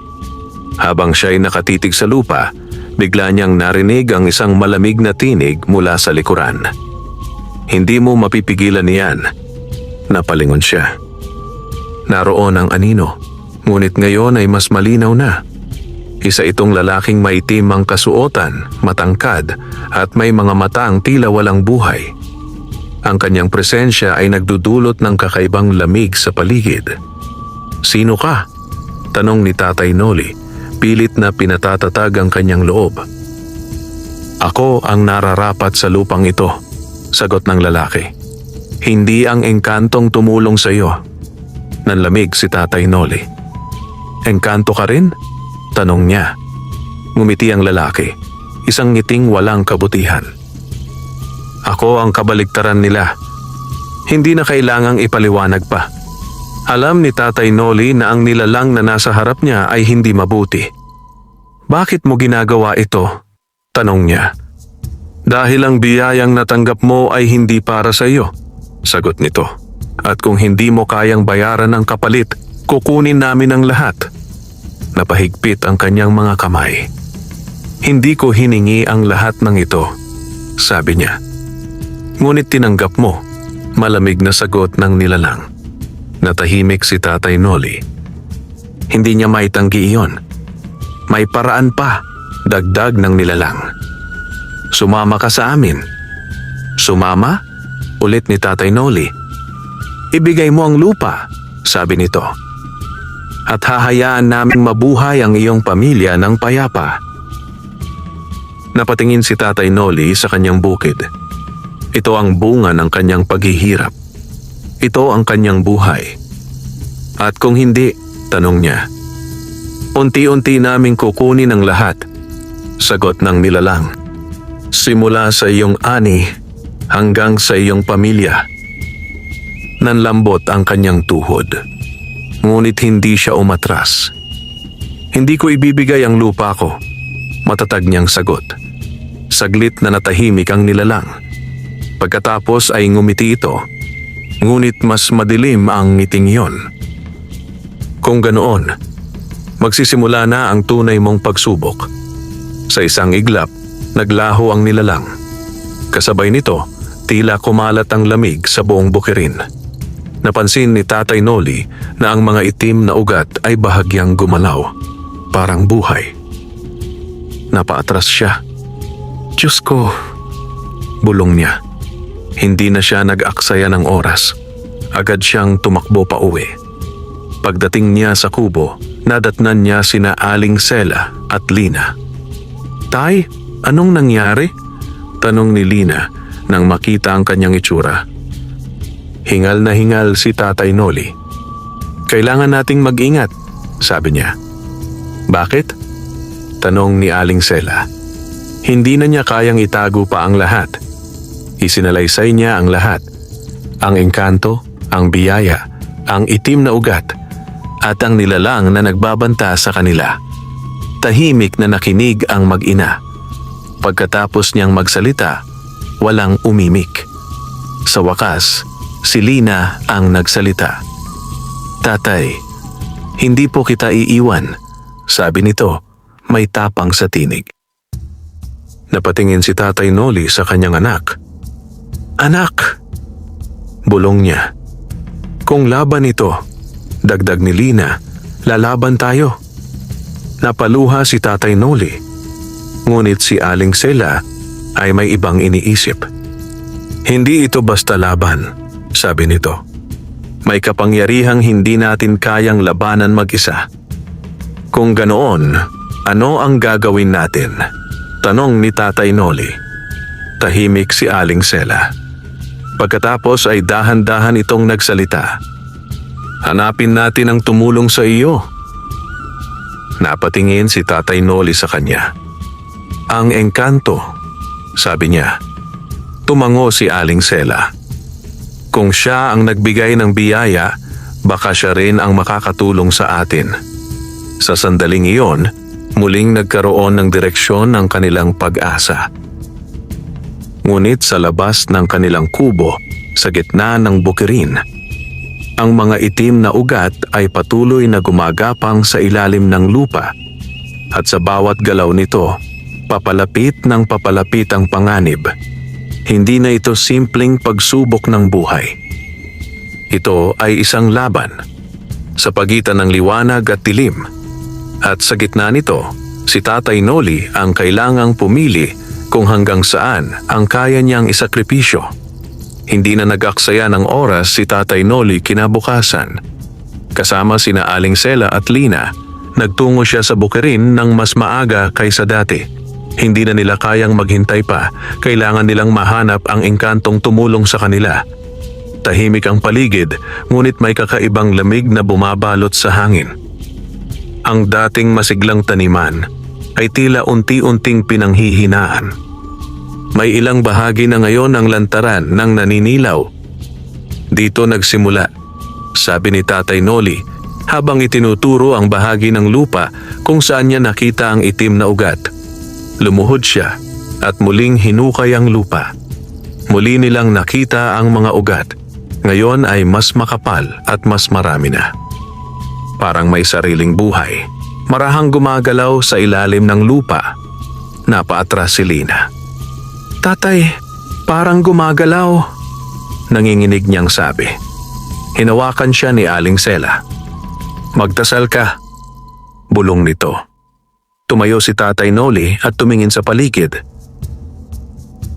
Habang siya'y nakatitig sa lupa, bigla niyang narinig ang isang malamig na tinig mula sa likuran. Hindi mo mapipigilan niyan. Napalingon siya. Naroon ang anino, ngunit ngayon ay mas malinaw na. Isa itong lalaking maitim ang kasuotan, matangkad, at may mga matang tila walang buhay. Ang kanyang presensya ay nagdudulot ng kakaibang lamig sa paligid. "Sino ka?" tanong ni Tatay Noli, pilit na pinatatatag ang kanyang loob. "Ako ang nararapat sa lupang ito," sagot ng lalaki. "Hindi ang engkantong tumulong sa iyo." Nanlamig si Tatay Noli. "Engkanto ka rin?" tanong niya. Ngumiti ang lalaki, isang ngiting walang kabutihan. "Ako ang kabaligtaran nila. Hindi na kailangang ipaliwanag pa." Alam ni Tatay Noli na ang nilalang na nasa harap niya ay hindi mabuti. "Bakit mo ginagawa ito?" tanong niya. "Dahil ang biyayang natanggap mo ay hindi para sa iyo," sagot nito. "At kung hindi mo kayang bayaran ang kapalit, kukunin namin ang lahat." Napahigpit ang kanyang mga kamay. "Hindi ko hiningi ang lahat ng ito," sabi niya. "Ngunit tinanggap mo," malamig na sagot ng nilalang. Natahimik si Tatay Noli. Hindi niya maitanggi iyon. "May paraan pa," dagdag ng nilalang. "Sumama ka sa amin." "Sumama?" ulit ni Tatay Noli. "Ibigay mo ang lupa," sabi nito. "At hahayaan naming mabuhay ang iyong pamilya ng payapa." Napatingin si Tatay Noli sa kanyang bukid. Ito ang bunga ng kanyang paghihirap. Ito ang kanyang buhay. "At kung hindi," tanong niya. "Unti-unti naming kukunin ang lahat," sagot ng nilalang. "Simula sa iyong ani hanggang sa iyong pamilya." Nanlambot ang kanyang tuhod. Ngunit hindi siya umatras. "Hindi ko ibibigay ang lupa ko," matatag niyang sagot. Saglit na natahimik ang nilalang. Pagkatapos ay ngumiti ito. Ngunit mas madilim ang ngiting iyon. "Kung ganoon, magsisimula na ang tunay mong pagsubok." Sa isang iglap, naglaho ang nilalang. Kasabay nito, tila kumalat ang lamig sa buong bukirin. Napansin ni Tatay Noli na ang mga itim na ugat ay bahagyang gumalaw, parang buhay. Napaatras siya. "Diyos ko," bulong niya. Hindi na siya nag-aksaya ng oras. Agad siyang tumakbo pa uwi. Pagdating niya sa kubo, nadatnan niya sina Aling Sela at Lina. "Tay, anong nangyari?" tanong ni Lina nang makita ang kanyang itsura. Hingal na hingal si Tatay Noli. "Kailangan nating mag-ingat," sabi niya. "Bakit?" tanong ni Aling Sela. Hindi na niya kayang itago pa ang lahat. Isinalaysay niya ang lahat. Ang engkanto, ang biyaya, ang itim na ugat, at ang nilalang na nagbabanta sa kanila. Tahimik na nakinig ang mag-ina. Pagkatapos niyang magsalita, walang umimik. Sa wakas, si Lina ang nagsalita. "Tatay, hindi po kita iiwan," sabi nito, may tapang sa tinig. Napatingin si Tatay Noli sa kanyang anak. "Anak," bulong niya. "Kung laban ito," dagdag ni Lina, "lalaban tayo." Napaluha si Tatay Noli. Ngunit si Aling Sela ay may ibang iniisip. "Hindi ito basta laban," sabi nito. "May kapangyarihang hindi natin kayang labanan mag-isa." "Kung ganoon, ano ang gagawin natin?" tanong ni Tatay Noli. Tahimik si Aling Sela. Pagkatapos ay dahan-dahan itong nagsalita. "Hanapin natin ang tumulong sa iyo." Napatingin si Tatay Noli sa kanya. "Ang engkanto," sabi niya. Tumango si Aling Sela. Kung siya ang nagbigay ng biyaya, baka siya rin ang makakatulong sa atin. Sa sandaling iyon, muling nagkaroon ng direksyon ng kanilang pag-asa. Ngunit sa labas ng kanilang kubo, sa gitna ng bukirin, Ang mga itim na ugat ay patuloy na gumagapang sa ilalim ng lupa at sa bawat galaw nito, papalapit ng papalapit ang panganib. Hindi na ito simpleng pagsubok ng buhay. Ito ay isang laban sa pagitan ng liwanag at dilim. At sa gitna nito, si Tatay Noli ang kailangang pumili kung hanggang saan ang kaya niyang isakripisyo. Hindi na nag-aksaya ng oras si Tatay Noli kinabukasan. Kasama sina Aling Sela at Lina, nagtungo siya sa Bukirin ng mas maaga kaysa dati. Hindi na nila kayang maghintay pa, kailangan nilang mahanap ang engkantong tumulong sa kanila. Tahimik ang paligid, ngunit may kakaibang lamig na bumabalot sa hangin. Ang dating masiglang taniman ay tila unti-unting pinanghihinaan. May ilang bahagi na ngayon ang lantaran ng naninilaw. Dito nagsimula, sabi ni Tatay Noli habang itinuturo ang bahagi ng lupa kung saan niya nakita ang itim na ugat. Lumuhod siya at muling hinukay ang lupa. Muli nilang nakita ang mga ugat. Ngayon ay mas makapal at mas marami na. Parang may sariling buhay. Marahang gumagalaw sa ilalim ng lupa. Napaatras si Lina. Tatay, parang gumagalaw. Nanginginig niyang sabi. Hinawakan siya ni Aling Sela. Magdasal ka. Bulong nito. Tumayo si Tatay Noli at tumingin sa paligid.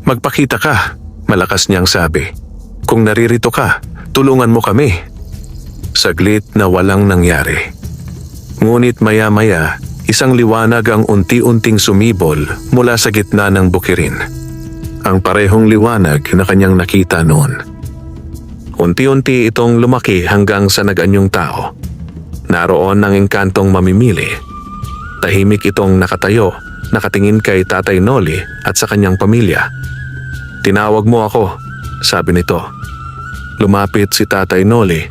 Magpakita ka, malakas niyang sabi. Kung naririto ka, tulungan mo kami. Saglit na walang nangyari. Ngunit maya-maya, isang liwanag ang unti-unting sumibol mula sa gitna ng bukirin. Ang parehong liwanag na kanyang nakita noon. Unti-unti itong lumaki hanggang sa nag-anyong tao. Naroon ang engkantong mamimili. Tahimik itong nakatayo, nakatingin kay Tatay Noli at sa kanyang pamilya. Tinawag mo ako, sabi nito. Lumapit si Tatay Noli.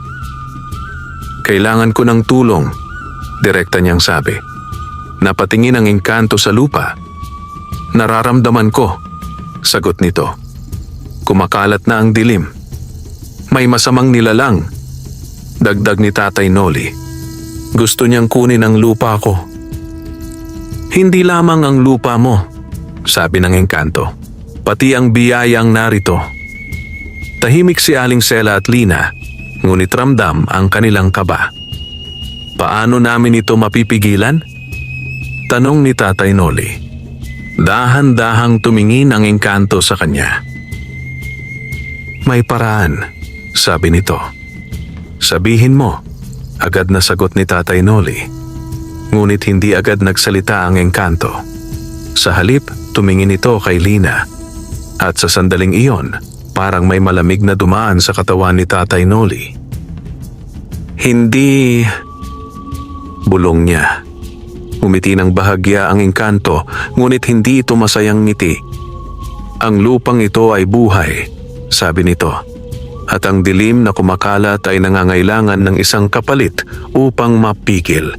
Kailangan ko ng tulong, direkta niyang sabi. Napatingin ang engkanto sa lupa. Nararamdaman ko, sagot nito. Kumakalat na ang dilim. May masamang nilalang, dagdag ni Tatay Noli. Gusto niyang kunin ang lupa ko. Hindi lamang ang lupa mo, sabi ng engkanto. Pati ang biyayang narito. Tahimik si Aling Sela at Lina, ngunit ramdam ang kanilang kaba. Paano namin ito mapipigilan? Tanong ni Tatay Noli. Dahan-dahang tumingin ang engkanto sa kanya. May paraan, sabi nito. Sabihin mo, agad na sagot ni Tatay Noli. Ngunit hindi agad nagsalita ang engkanto. Sa halip, tumingin ito kay Lina. At sa sandaling iyon, parang may malamig na dumaan sa katawan ni Tatay Noli. Hindi, bulong niya. Umiti ng bahagya ang engkanto, ngunit hindi ito masayang ngiti. Ang lupang ito ay buhay, sabi nito. At ang dilim na kumakalat ay nangangailangan ng isang kapalit upang mapigil.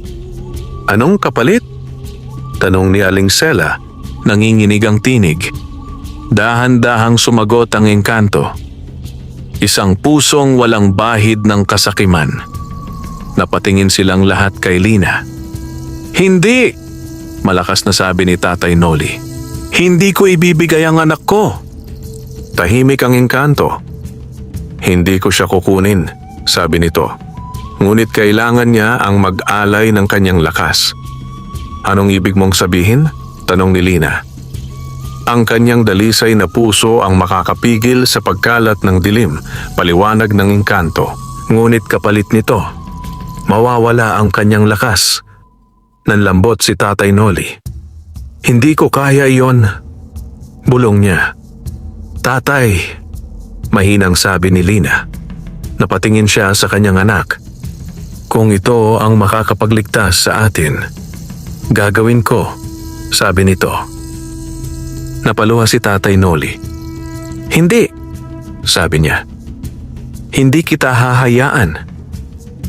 Anong kapalit? Tanong ni Aling Sela, nanginginig ang tinig. Dahan-dahang sumagot ang engkanto. Isang pusong walang bahid ng kasakiman. Napatingin silang lahat kay Lina. Hindi! Malakas na sabi ni Tatay Noli. Hindi ko ibibigay ang anak ko. Tahimik ang engkanto. Hindi ko siya kukunin, sabi nito. Ngunit kailangan niya ang mag-alay ng kanyang lakas. Anong ibig mong sabihin? Tanong ni Lina. Ang kanyang dalisay na puso ang makakapigil sa pagkalat ng dilim, paliwanag ng engkanto. Ngunit kapalit nito, mawawala ang kanyang lakas. Nanlambot si Tatay Noli. Hindi ko kaya iyon, bulong niya. Tatay, mahinang sabi ni Lina. Napatingin siya sa kanyang anak. Kung ito ang makakapagligtas sa atin, gagawin ko, sabi nito. Napaluha si Tatay Noli. Hindi, sabi niya. Hindi kita hahayaan.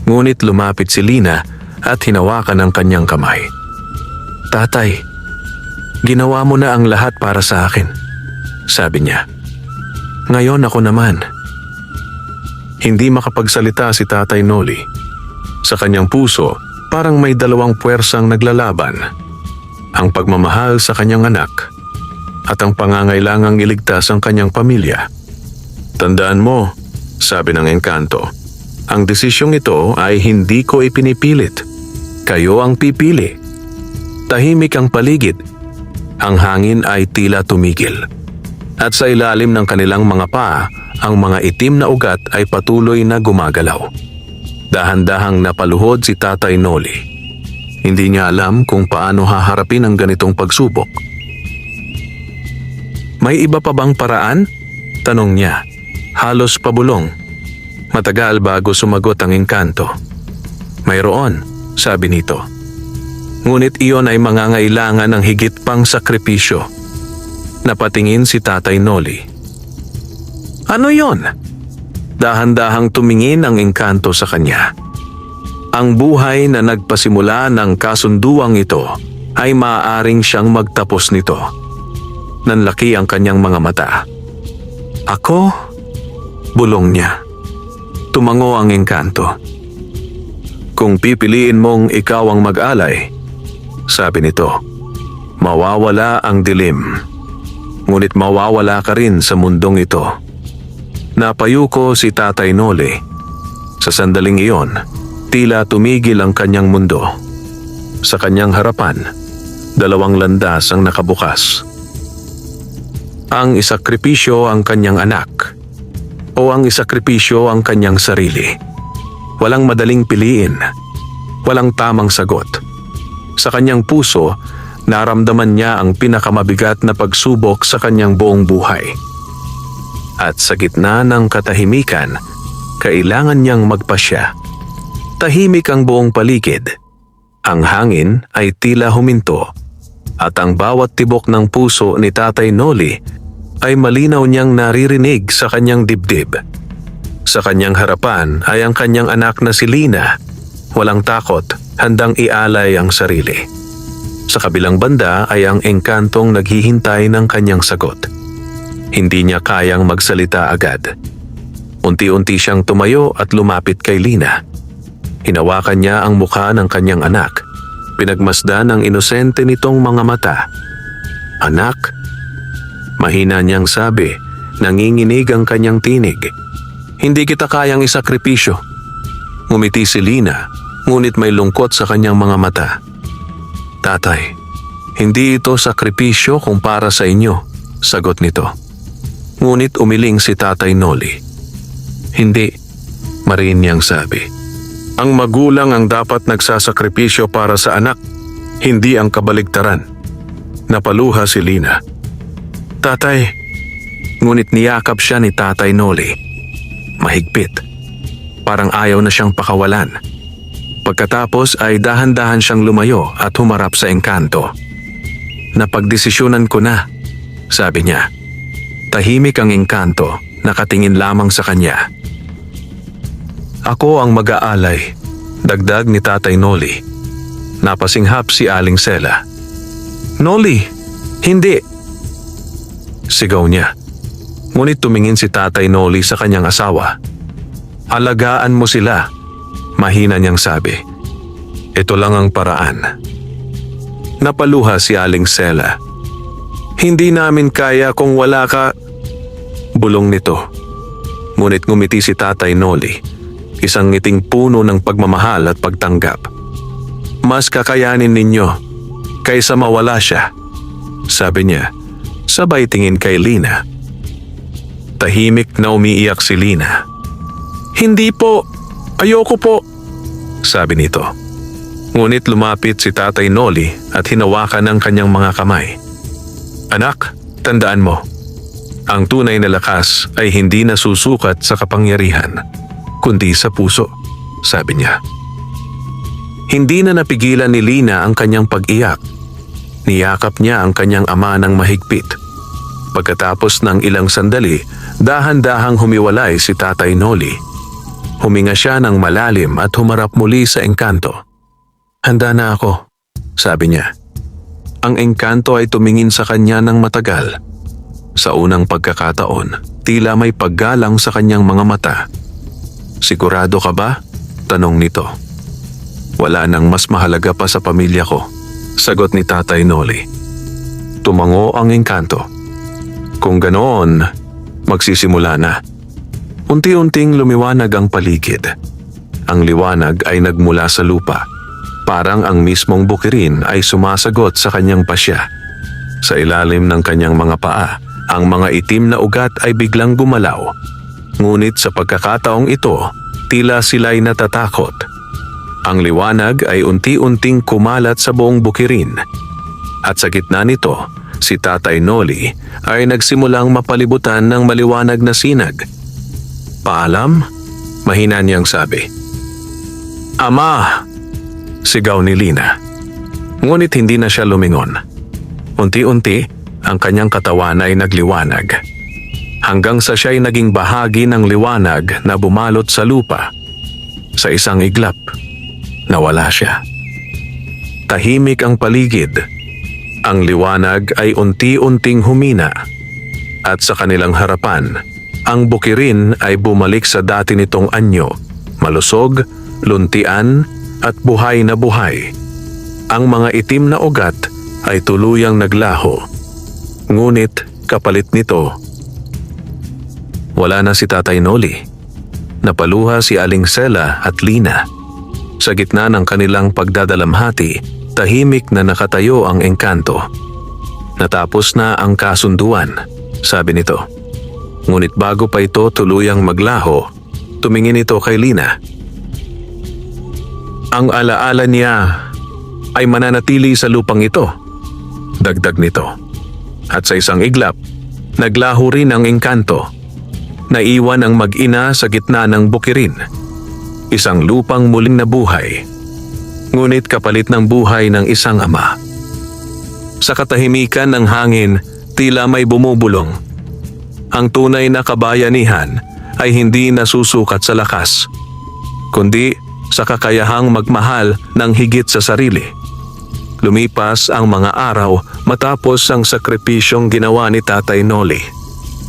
Ngunit lumapit si Lina at hinawakan ang kanyang kamay. Tatay, ginawa mo na ang lahat para sa akin, sabi niya. Ngayon ako naman. Hindi makapagsalita si Tatay Noli. Sa kanyang puso, parang may dalawang puwersang naglalaban. Ang pagmamahal sa kanyang anak at ang pangangailangang iligtas ang kanyang pamilya. Tandaan mo, sabi ng engkanto, ang desisyong ito ay hindi ko ipinipilit. Kayo ang pipili. Tahimik ang paligid. Ang hangin ay tila tumigil. At sa ilalim ng kanilang mga paa, ang mga itim na ugat ay patuloy na gumagalaw. Dahan-dahang napaluhod si Tatay Noli. Hindi niya alam kung paano haharapin ang ganitong pagsubok. May iba pa bang paraan? Tanong niya. Halos pabulong. Matagal bago sumagot ang engkanto. Mayroon, sabi nito. Ngunit iyon ay mangangailangan ng higit pang sakripisyo. Napatingin si Tatay Noli. Ano yon? Dahan-dahang tumingin ang engkanto sa kanya. Ang buhay na nagpasimula ng kasunduang ito ay maaaring siyang magtapos nito. Nanlaki ang kanyang mga mata. Ako? Bulong niya. Tumango ang engkanto. Kung pipiliin mong ikaw ang mag-alay, sabi nito, mawawala ang dilim. Ngunit mawawala ka rin sa mundong ito. Napayuko si Tatay Noli. Sa sandaling iyon, tila tumigil ang kanyang mundo. Sa kanyang harapan, dalawang landas ang nakabukas. Ang isakripisyo ang kanyang anak o ang isakripisyo ang kanyang sarili. Walang madaling piliin. Walang tamang sagot. Sa kanyang puso, naramdaman niya ang pinakamabigat na pagsubok sa kanyang buong buhay. At sa gitna ng katahimikan, kailangan niyang magpasya. Tahimik ang buong paligid. Ang hangin ay tila huminto. At ang bawat tibok ng puso ni Tatay Noli ay malinaw niyang naririnig sa kanyang dibdib. Sa kanyang harapan ay ang kanyang anak na si Lina. Walang takot, handang ialay ang sarili. Sa kabilang banda ay ang engkantong naghihintay ng kanyang sagot. Hindi niya kayang magsalita agad. Unti-unti siyang tumayo at lumapit kay Lina. Hinawakan niya ang mukha ng kanyang anak. Pinagmasdan ang inosente nitong mga mata. Anak? Mahina niyang sabi, nanginginig ang kanyang tinig. Hindi kita kayang isakripisyo. Ngumiti si Lina, ngunit may lungkot sa kanyang mga mata. Tatay, hindi ito sakripisyo kung para sa inyo, sagot nito. Ngunit umiling si Tatay Noli. Hindi, mariin niyang sabi. Ang magulang ang dapat nagsasakripisyo para sa anak, hindi ang kabaligtaran. Napaluha si Lina. Tatay, ngunit niyakap siya ni Tatay Noli. Mahigpit. Parang ayaw na siyang pakawalan. Pagkatapos ay dahan-dahan siyang lumayo at humarap sa engkanto. Napagdesisyonan ko na, sabi niya. Tahimik ang engkanto, nakatingin lamang sa kanya. Ako ang mag-aalay, dagdag ni Tatay Noli. Napasinghap si Aling Sela. Noli, hindi! Sigaw niya. Ngunit tumingin si Tatay Noli sa kanyang asawa. Alagaan mo sila, mahina niyang sabi. Ito lang ang paraan. Napaluha si Aling Sela. Hindi namin kaya kung wala ka, bulong nito. Ngunit ngumiti si Tatay Noli, isang ngiting puno ng pagmamahal at pagtanggap. Mas kakayanin ninyo kaysa mawala siya, sabi niya, sabay tingin kay Lina. Tahimik na umiiyak si Lina. Hindi po, ayoko po, sabi nito. Ngunit lumapit si Tatay Noli at hinawakan ang kanyang mga kamay. Anak, tandaan mo, ang tunay na lakas ay hindi nasusukat sa kapangyarihan, kundi sa puso, sabi niya. Hindi na napigilan ni Lina ang kanyang pag-iyak. Niyakap niya ang kanyang ama ng mahigpit. Pagkatapos ng ilang sandali, dahan-dahang humiwalay si Tatay Noli. Huminga siya ng malalim at humarap muli sa engkanto. Handa na ako, sabi niya. Ang engkanto ay tumingin sa kanya ng matagal. Sa unang pagkakataon, tila may paggalang sa kanyang mga mata. Sigurado ka ba? Tanong nito. Wala nang mas mahalaga pa sa pamilya ko, sagot ni Tatay Noli. Tumango ang engkanto. Kung ganoon, magsisimula na. Unti-unting lumiwanag ang paligid. Ang liwanag ay nagmula sa lupa. Parang ang mismong bukirin ay sumasagot sa kanyang pasya. Sa ilalim ng kanyang mga paa, ang mga itim na ugat ay biglang gumalaw. Ngunit sa pagkakataong ito, tila sila'y natatakot. Ang liwanag ay unti-unting kumalat sa buong bukirin. At sa gitna nito, si Tatay Noli ay nagsimulang mapalibutan ng maliwanag na sinag. Paalam? Mahina niyang sabi. Ama! Sigaw ni Lina. Ngunit hindi na siya lumingon. Unti-unti, ang kanyang katawan ay nagliwanag. Hanggang sa siya'y naging bahagi ng liwanag na bumalot sa lupa. Sa isang iglap, nawala siya. Tahimik ang paligid. Ang liwanag ay unti-unting humina. At sa kanilang harapan, ang bukirin ay bumalik sa dati nitong anyo, malusog, luntian at buhay na buhay. Ang mga itim na ugat ay tuluyang naglaho. Ngunit kapalit nito, wala na si Tatay Noli. Napaluha si Aling Sela at Lina. Sa gitna ng kanilang pagdadalamhati, tahimik na nakatayo ang engkanto. Natapos na ang kasunduan, sabi nito. Ngunit bago pa ito tuluyang maglaho, tumingin ito kay Lina. Ang alaala niya ay mananatili sa lupang ito, dagdag nito. At sa isang iglap, naglaho rin ang engkanto. Naiwan ang mag-ina sa gitna ng bukirin. Isang lupang muling nabuhay. Ngunit kapalit ng buhay ng isang ama. Sa katahimikan ng hangin, tila may bumubulong. Ang tunay na kabayanihan ay hindi nasusukat sa lakas, kundi sa kakayahang magmahal ng higit sa sarili. Lumipas ang mga araw matapos ang sakripisyong ginawa ni Tatay Noli.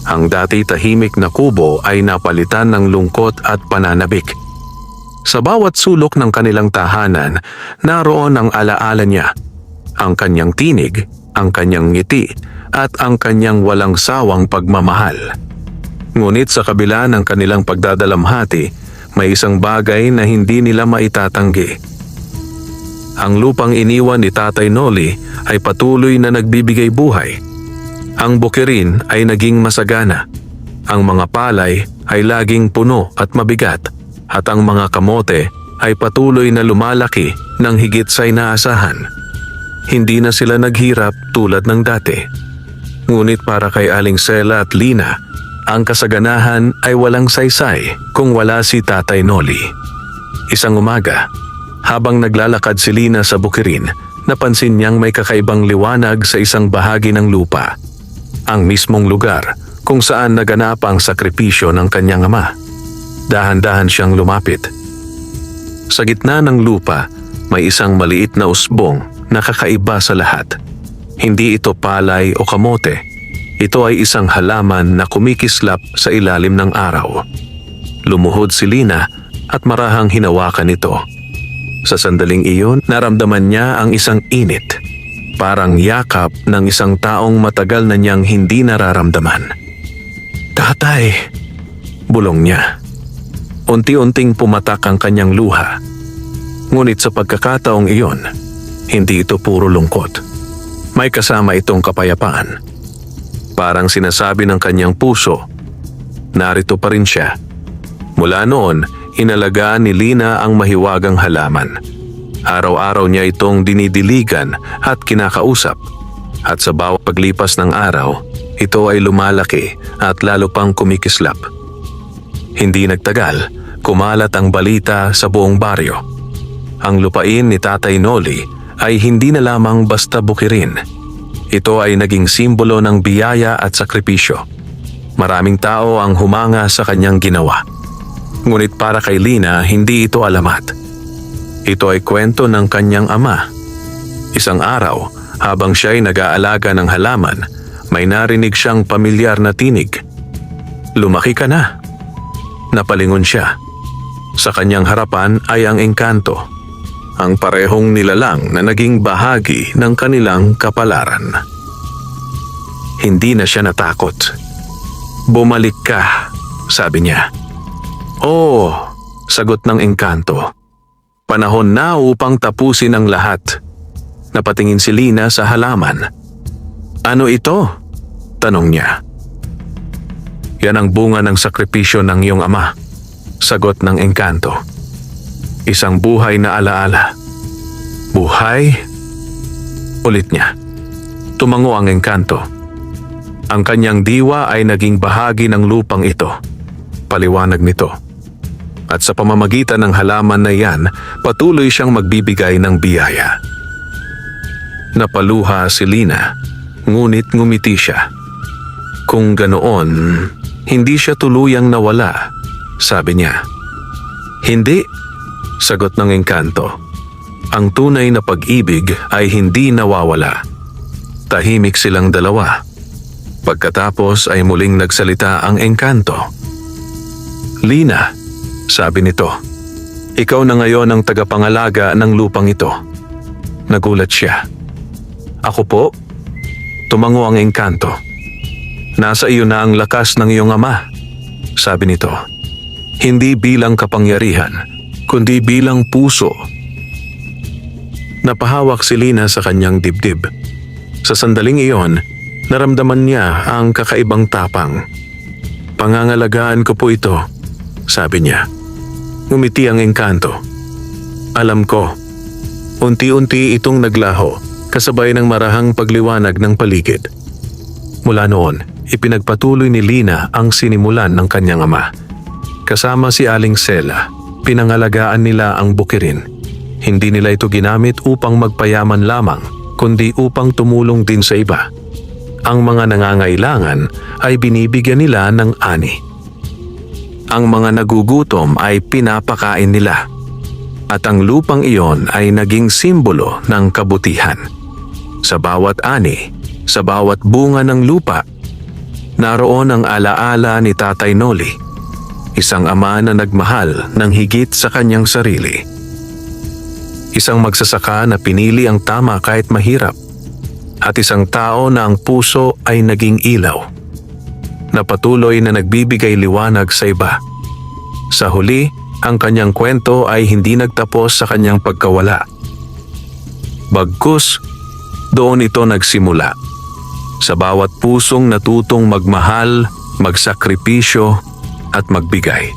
Ang dati tahimik na kubo ay napalitan ng lungkot at pananabik. Sa bawat sulok ng kanilang tahanan, naroon ang alaala niya. Ang kanyang tinig, ang kanyang ngiti, at ang kanyang walang sawang pagmamahal. Ngunit sa kabila ng kanilang pagdadalamhati, may isang bagay na hindi nila maitatanggi. Ang lupang iniwan ni Tatay Noli ay patuloy na nagbibigay buhay. Ang bukirin ay naging masagana. Ang mga palay ay laging puno at mabigat, at ang mga kamote ay patuloy na lumalaki ng higit sa inaasahan. Hindi na sila naghirap tulad ng dati. Ngunit para kay Aling Sela at Lina, ang kasaganahan ay walang saysay kung wala si Tatay Noli. Isang umaga, habang naglalakad si Lina sa bukirin, napansin niyang may kakaibang liwanag sa isang bahagi ng lupa. Ang mismong lugar kung saan naganap ang sakripisyo ng kanyang ama. Dahan-dahan siyang lumapit. Sa gitna ng lupa, may isang maliit na usbong na kakaiba sa lahat. Hindi ito palay o kamote. Ito ay isang halaman na kumikislap sa ilalim ng araw. Lumuhod si Lina at marahang hinawakan ito. Sa sandaling iyon, naramdaman niya ang isang init. Parang yakap ng isang taong matagal na niyang hindi nararamdaman. Tatay! Bulong niya. Unti-unting pumatak ang kanyang luha. Ngunit sa pagkakataong iyon, hindi ito puro lungkot. May kasama itong kapayapaan. Parang sinasabi ng kanyang puso, narito pa rin siya. Mula noon, inalagaan ni Lina ang mahiwagang halaman. Araw-araw niya itong dinidiligan at kinakausap. At sa bawat paglipas ng araw, ito ay lumalaki at lalo pang kumikislap. Hindi nagtagal, kumalat ang balita sa buong baryo. Ang lupain ni Tatay Noli ay hindi na lamang basta bukirin. Ito ay naging simbolo ng biyaya at sakripisyo. Maraming tao ang humanga sa kanyang ginawa. Ngunit para kay Lina, hindi ito alamat. Ito ay kwento ng kanyang ama. Isang araw, habang siya'y nag-aalaga ng halaman, may narinig siyang pamilyar na tinig. Lumaki ka na. Napalingon siya. Sa kanyang harapan ay ang engkanto, ang parehong nilalang na naging bahagi ng kanilang kapalaran. Hindi na siya natakot. "Bumalik ka," sabi niya. "Oo," sagot ng engkanto. "Panahon na upang tapusin ang lahat." Napatingin si Lina sa halaman. "Ano ito?" tanong niya. "Yan ang bunga ng sakripisyo ng iyong ama," sagot ng engkanto. "Isang buhay na alaala." "Buhay?" ulit niya. Tumango ang engkanto. Ang kanyang diwa ay naging bahagi ng lupang ito. Paliwanag nito. At sa pamamagitan ng halaman na yan, patuloy siyang magbibigay ng biyaya. Napaluha si Lina, ngunit ngumiti siya. "Kung ganoon, hindi siya tuluyang nawala," sabi niya. "Hindi," sagot ng engkanto. "Ang tunay na pag-ibig ay hindi nawawala." Tahimik silang dalawa. Pagkatapos ay muling nagsalita ang engkanto. "Lina," sabi nito, "ikaw na ngayon ang tagapangalaga ng lupang ito." Nagulat siya. "Ako po?" Tumango ang engkanto. "Nasa iyo na ang lakas ng iyong ama," sabi nito. "Hindi bilang kapangyarihan, kundi bilang puso." Napahawak si Lina sa kanyang dibdib. Sa sandaling iyon, naramdaman niya ang kakaibang tapang. "Pangangalagaan ko po ito," sabi niya. Ngumiti ang engkanto. "Alam ko." Unti-unti itong naglaho, kasabay ng marahang pagliwanag ng paligid. Mula noon, ipinagpatuloy ni Lina ang sinimulan ng kanyang ama. Kasama si Aling Sela, pinangalagaan nila ang bukirin. Hindi nila ito ginamit upang magpayaman lamang, kundi upang tumulong din sa iba. Ang mga nangangailangan ay binibigyan nila ng ani. Ang mga nagugutom ay pinapakain nila. At ang lupang iyon ay naging simbolo ng kabutihan. Sa bawat ani, sa bawat bunga ng lupa, naroon ang alaala ni Tatay Noli, isang ama na nagmahal ng higit sa kanyang sarili. Isang magsasaka na pinili ang tama kahit mahirap, at isang tao na ang puso ay naging ilaw, na patuloy na nagbibigay liwanag sa iba. Sa huli, ang kanyang kwento ay hindi nagtapos sa kanyang pagkawala. Bagkus, doon ito nagsimula. Sa bawat pusong natutong magmahal, magsakripisyo at magbigay.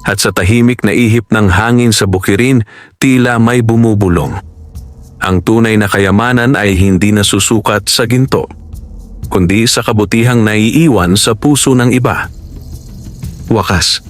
At sa tahimik na ihip ng hangin sa bukirin, tila may bumubulong. Ang tunay na kayamanan ay hindi nasusukat sa ginto, kundi sa kabutihang naiiwan sa puso ng iba. Wakas,